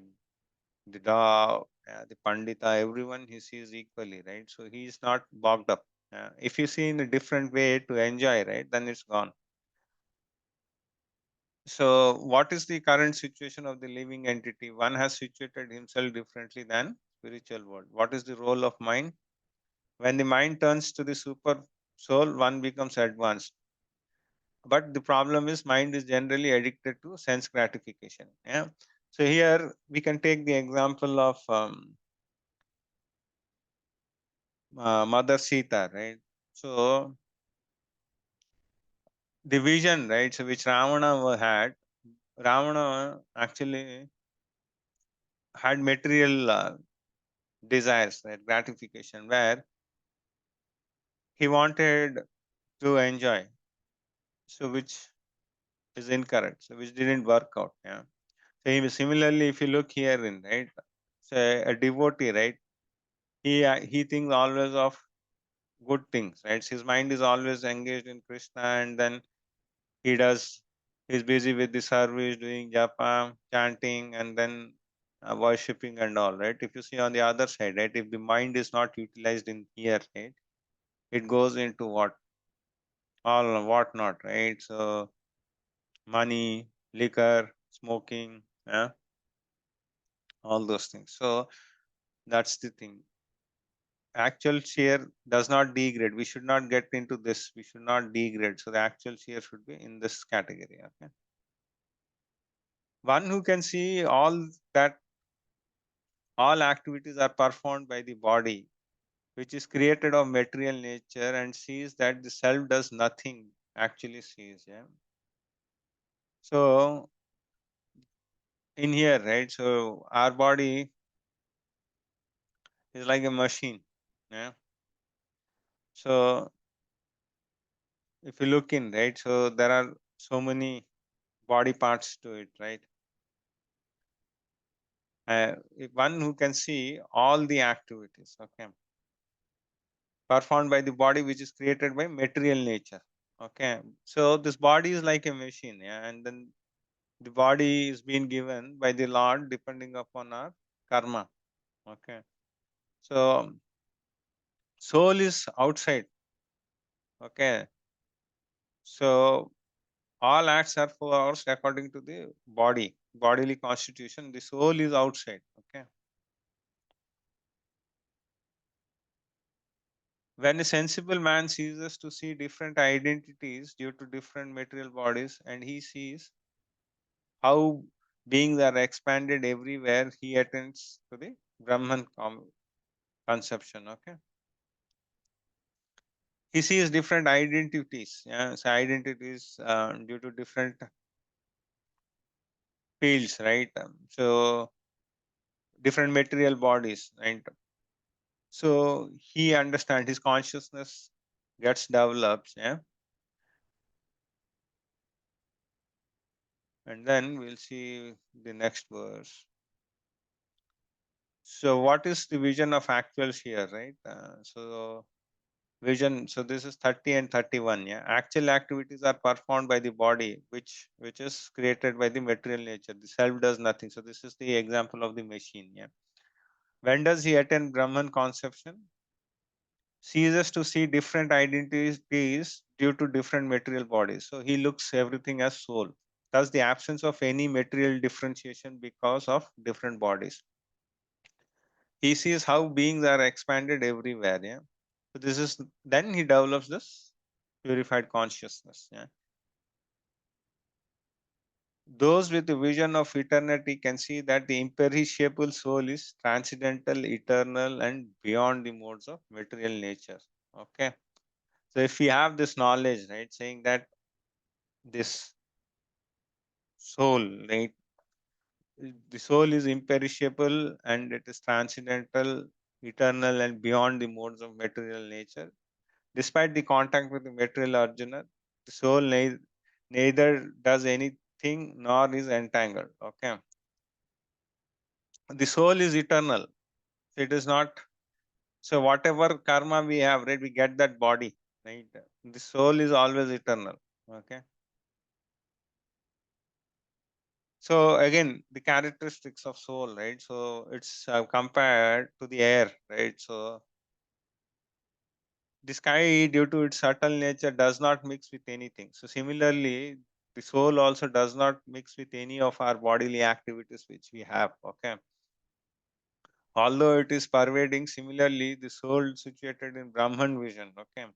dog, the pandita, everyone he sees equally, right? So he is not bogged up. If you see in a different way to enjoy, right, then it's gone. So what is the current situation of the living entity? One has situated himself differently than spiritual world. What is the role of mind? When the mind turns to the super soul, one becomes advanced. But the problem is mind is generally addicted to sense gratification. Yeah. So here we can take the example of Mother Sita, right? So the vision, right? So which had, Ravana actually had material desires, right? Gratification, where he wanted to enjoy, so which is incorrect, so which didn't work out. Yeah. So similarly, if you look here in, right, so a devotee, right, he thinks always of good things, right? His mind is always engaged in Krishna, and then he does he's busy with the service, doing japa, chanting, and then worshipping and all, right? If you see on the other side, right, if the mind is not utilized in here, right, it goes into what not, right? So money, liquor, smoking, yeah, all those things. So that's the thing. Actual share does not degrade. We should not get into this. We should not degrade. So the actual share should be in this category. Okay. One who can see that all activities are performed by the body, which is created of material nature, and sees that the self does nothing, actually sees. Yeah. So in here, right? So our body is like a machine. Yeah. So if you look in, right, so there are so many body parts to it, right? One who can see all the activities, okay, performed by the body, which is created by material nature. Okay, so this body is like a machine, yeah, and then the body is being given by the Lord depending upon our karma. Okay, so soul is outside. Okay, so all acts are for ours according to the bodily constitution. The soul is outside. Okay, when a sensible man ceases to see different identities due to different material bodies, and he sees how beings are expanded everywhere, he attends to the Brahman conception. Okay, he sees different identities. Yeah, so identities due to different fields, right? So different material bodies, right? So he understands, his consciousness gets developed, yeah. And then we'll see the next verse. So what is the vision of actuals here, right? So vision, so this is 30 and 31, yeah. Actual activities are performed by the body, which is created by the material nature. The self does nothing. So this is the example of the machine, yeah. When does he attain Brahman conception? Ceases to see different identities due to different material bodies. So he looks everything as soul. Thus, the absence of any material differentiation because of different bodies. He sees how beings are expanded everywhere. Yeah. So this is, then he develops this purified consciousness. Yeah. Those with the vision of eternity can see that the imperishable soul is transcendental, eternal, and beyond the modes of material nature. Okay. So if we have this knowledge, right, saying that this soul, right, the soul is imperishable and it is transcendental, eternal, and beyond the modes of material nature. Despite the contact with the material Arjuna, the soul neither does anything nor is entangled. Okay. The soul is eternal. It is not, so whatever karma we have, right, we get that body, right? The soul is always eternal. Okay. So again, the characteristics of soul, right? So it's compared to the air, right? So the sky, due to its subtle nature, does not mix with anything. So similarly, the soul also does not mix with any of our bodily activities which we have. Okay. Although it is pervading, similarly, the soul situated in Brahman vision. Okay.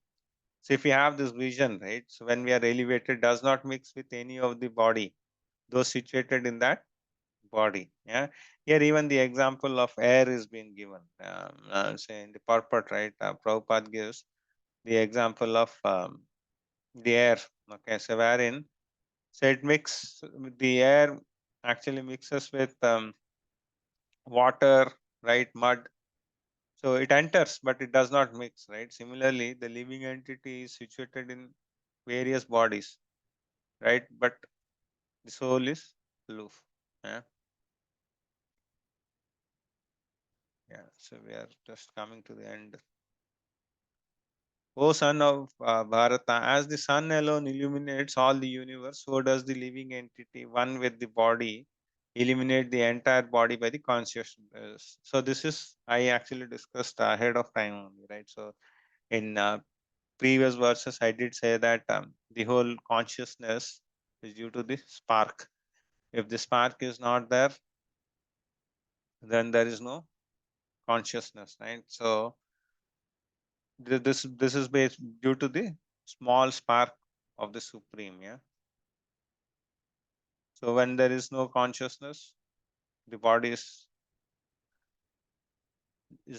So if we have this vision, right? So when we are elevated, does not mix with any of the body, those situated in that body. Yeah. Here even the example of air is being given. Say in the purport, right? Prabhupada gives the example of the air. Okay. So wherein, so it the air actually mixes with water, right? Mud. So it enters, but it does not mix, right? Similarly, the living entity is situated in various bodies, right? But the soul is aloof. Yeah. Yeah. So we are just coming to the end. O son of Bharata, as the sun alone illuminates all the universe, so does the living entity, one with the body, illuminate the entire body by the consciousness. So this is, I actually discussed ahead of time only, right? So in previous verses, I did say that the whole consciousness is due to the spark. If the spark is not there, then there is no consciousness, right? So this is based due to the small spark of the supreme. Yeah. So when there is no consciousness, the body is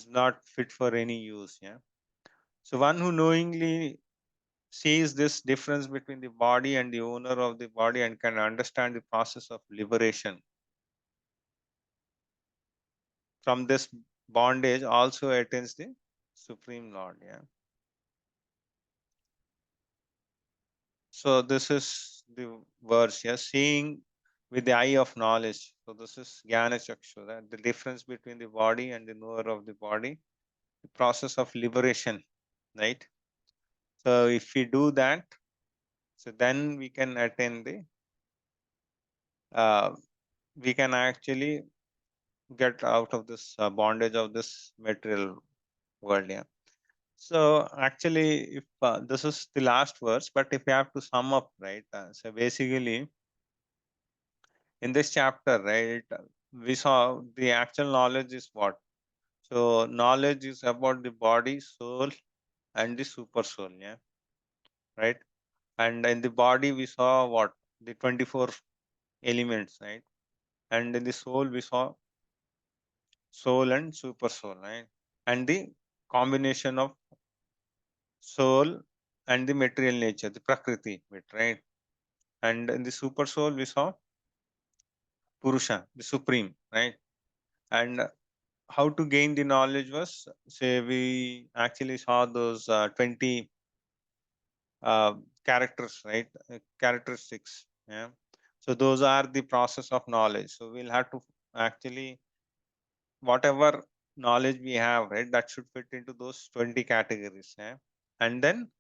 not fit for any use. Yeah. So one who knowingly sees this difference between the body and the owner of the body and can understand the process of liberation from this bondage also attains the supreme lord. Yeah. So this is the verse, yeah, seeing with the eye of knowledge. So this is jnana chakshu, that the difference between the body and the knower of the body, the process of liberation, right? So if we do that, so then we can attain the, uh, we can actually get out of this bondage of this material world. Yeah. So actually, if this is the last verse, but if we have to sum up, right? So basically, in this chapter, right, we saw the actual knowledge is what? So knowledge is about the body, soul, and the super soul. Yeah. Right. And in the body, we saw what? The 24 elements, right? And in the soul, we saw soul and super soul, right? And the combination of soul and the material nature, the prakriti bit, right? And in the super soul, we saw Purusha, the supreme, right? And how to gain the knowledge was, say, we actually saw those 20 characters, right? Characteristics. Yeah. So those are the process of knowledge. So we'll have to actually, whatever knowledge we have, right, that should fit into those 20 categories. Yeah. And then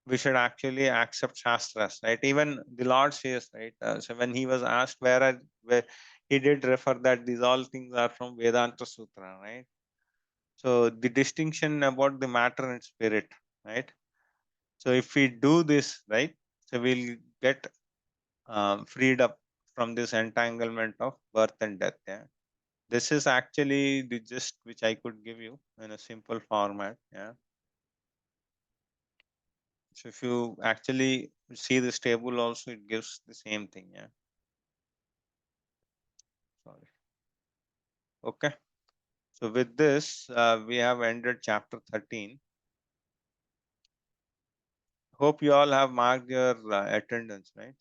we should actually accept shastras, right? Even the Lord says, right? So when he was asked where he did refer that these all things are from Vedanta Sutra, right? So the distinction about the matter and spirit, right? So if we do this, right, so we'll get freed up from this entanglement of birth and death. Yeah. This is actually the gist which I could give you in a simple format. Yeah. So if you actually see this table also, it gives the same thing. Yeah. Sorry. Okay. So with this, we have ended chapter 13. Hope you all have marked your attendance, right?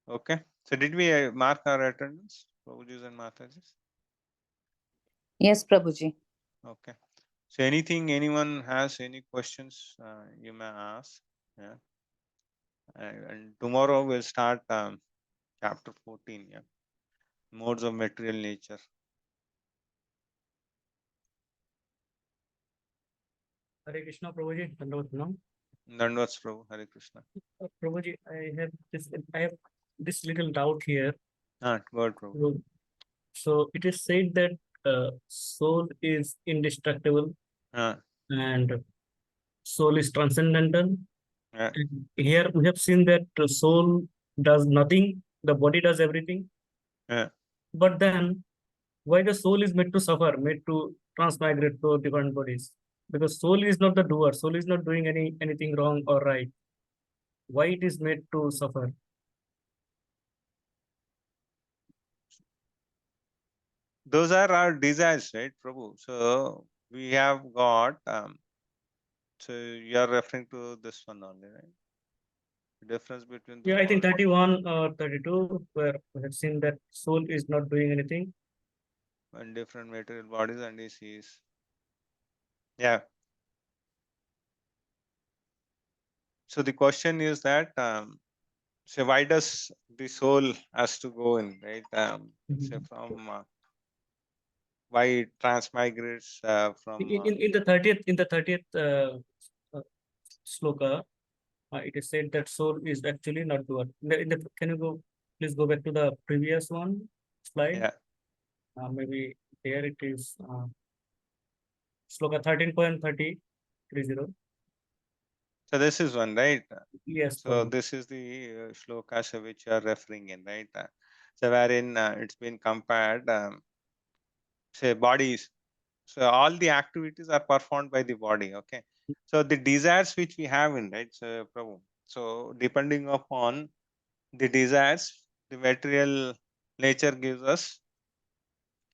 Okay. So did we mark our attendance, Prabhujis and Matajis? Yes, Prabhuji. Okay. So anything, anyone has any questions, you may ask. Yeah. And tomorrow we'll start chapter 14. Yeah. Modes of material nature. Hare Krishna, Prabhuji. Dandavats. Dandavats, Prabhu. Hare Krishna. Prabhuji, I have this little doubt here. Go ahead, Prabhu. So it is said that soul is indestructible and soul is transcendental. Yeah. And here we have seen that the soul does nothing, the body does everything. Yeah. But then, why the soul is made to suffer, made to transmigrate to different bodies? Because soul is not the doer, soul is not doing anything wrong or right. Why it is made to suffer? Those are our desires, right, Prabhu? So we have got, so you are referring to this one only, right? The difference between the Yeah, I think soul 31 or 32, where we have seen that soul is not doing anything. and different material bodies and he sees. Yeah. So the question is that, so why does the soul has to go in, right? Say from why it transmigrates from In the 30th sloka, it is said that soul is actually not doer. Can you please go back to the previous one slide? yeah. Maybe there it is sloka 13.30. So this is one, right? Yes, So Prabhu. this is the shlokas which you are referring in, right? So wherein it's been compared, say bodies. So all the activities are performed by the body. Okay. So the desires which we have in, right? So Prabhu. So depending upon the desires, the material nature gives us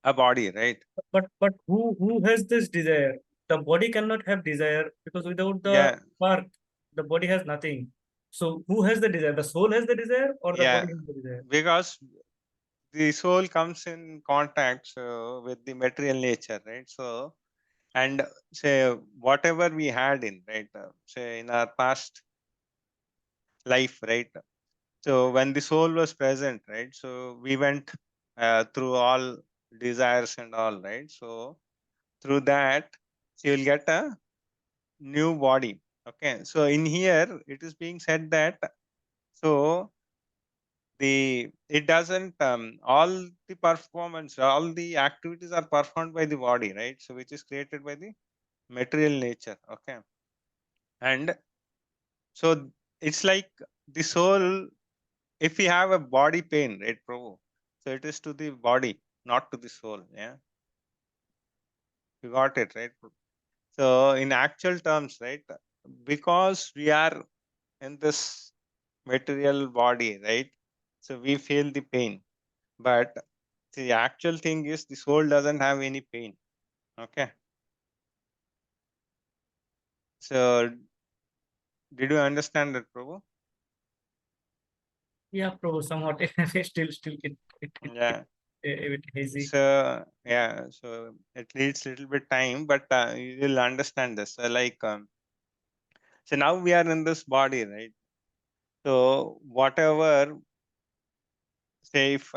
a body, right? But who has this desire? The body cannot have desire because without the Yeah. spark, the body has nothing. So who has the desire? The soul has the desire or the Yeah. body has the desire? Because the soul comes in contact with the material nature, right? So, and say whatever we had in, right? Say in our past life, right? So when the soul was present, right? So we went through all desires and all, right? So through that, you will get a new body. Okay. So in here, it is being said that so it doesn't all the performance, all the activities are performed by the body, right? So which is created by the material nature. Okay. And so it's like the soul, if we have a body pain, right, Prabhu? So it is to the body, not to the soul. Yeah. You got it, right? So in actual terms, right? Because we are in this material body, right? So we feel the pain. But the actual thing is the soul doesn't have any pain. Okay. So did you understand that, Prabhu? Yeah, Prabhu, somewhat still Yeah. a bit hazy. So yeah, so it needs little bit time, but you will understand this. So now we are in this body, right? So whatever, say if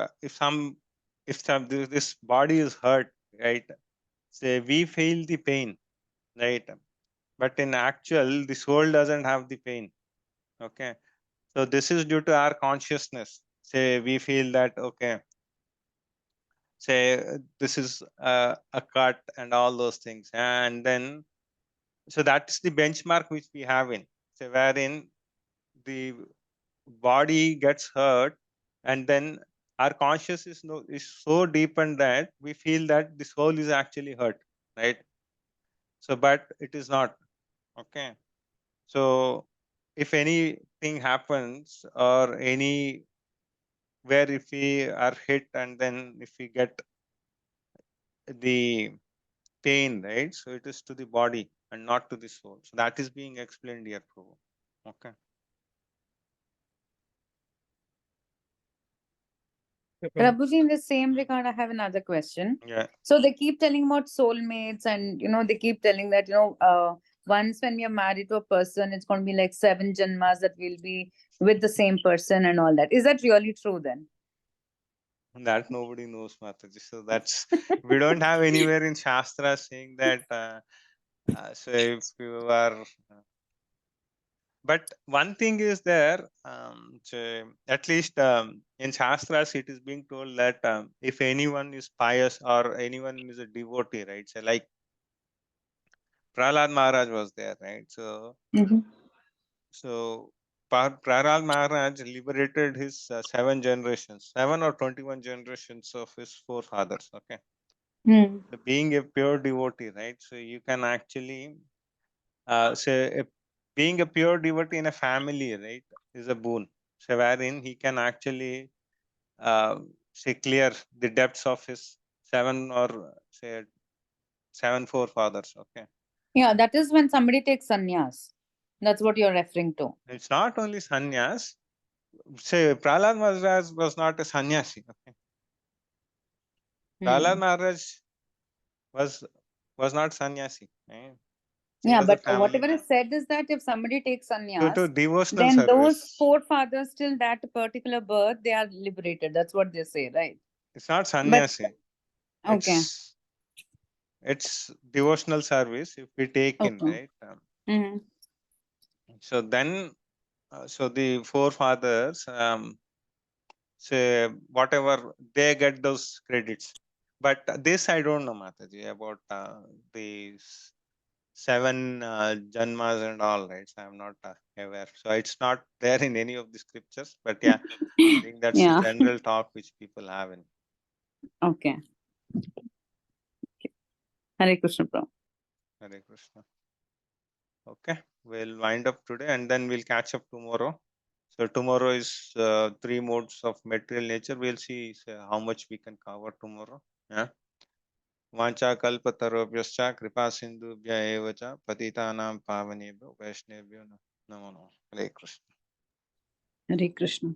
this body is hurt, right? Say we feel the pain, right? But in actual, the soul doesn't have the pain. Okay. So this is due to our consciousness. Say we feel that, okay, say this is a cut and all those things, and then so that is the benchmark which we have in, so wherein the body gets hurt, and then our conscious is no is so deepened that we feel that the soul is actually hurt, right? So but it is not. Okay. So if anything happens, or any where if we are hit, and then if we get the pain, right? So it is to the body and not to the soul. So that is being explained here, Prabhu. Okay. Okay, Prabhu. Prabhuji, in the same regard, I have another question. Yeah. So they keep telling about soulmates, and they keep telling that once when we are married to a person, it's going to be like 7 janmas that we'll be with the same person and all that. Is that really true then? That nobody knows, Mataji. So that's we don't have anywhere in Shastra saying that. So if you are, but one thing is there. So at least in Shastras, it is being told that if anyone is pious or anyone is a devotee, right? So like Prahlad Maharaj was there, right? So Mhm. so Prahlad Maharaj liberated his 7 or 21 generations of his forefathers. Okay. Hmm. So being a pure devotee, right? So you can actually say being a pure devotee in a family, right, is a boon. So wherein he can actually say clear the depths of his 7 forefathers. Okay. Yeah, that is when somebody takes sannyas. That's what you're referring to. It's not only sannyas. Say Prahlad Maharaj was not a sannyasi. Okay. Prahlad Hmm. Maharaj was not sannyasi. Right? He Yeah, was a but family whatever man. is said is that if somebody takes To sannyas, devotional then those service. forefathers till that particular birth, they are liberated. That's what they say, right? It's not But sannyasi. okay, It's devotional service if we take in, okay. right? Hmm. So then, so the forefathers, say whatever they get those credits. But this I don't know, Mataji, about these 7 janmas and all, right? So I'm not aware. So it's not there in any of the scriptures. But yeah, I think that's a Yeah. general talk which people have in. Okay. Hare Krishna, Prabhu. Hare Krishna. Okay, we'll wind up today and then we'll catch up tomorrow. So tomorrow is 3 modes of material nature. We'll see how much we can cover tomorrow. Yeah. Vancha kalpatarobhyascha kripa sindhubhya eva cha patitanam pavanebhyo vaishnavyo namo namo. Hare Krishna. Hare Krishna.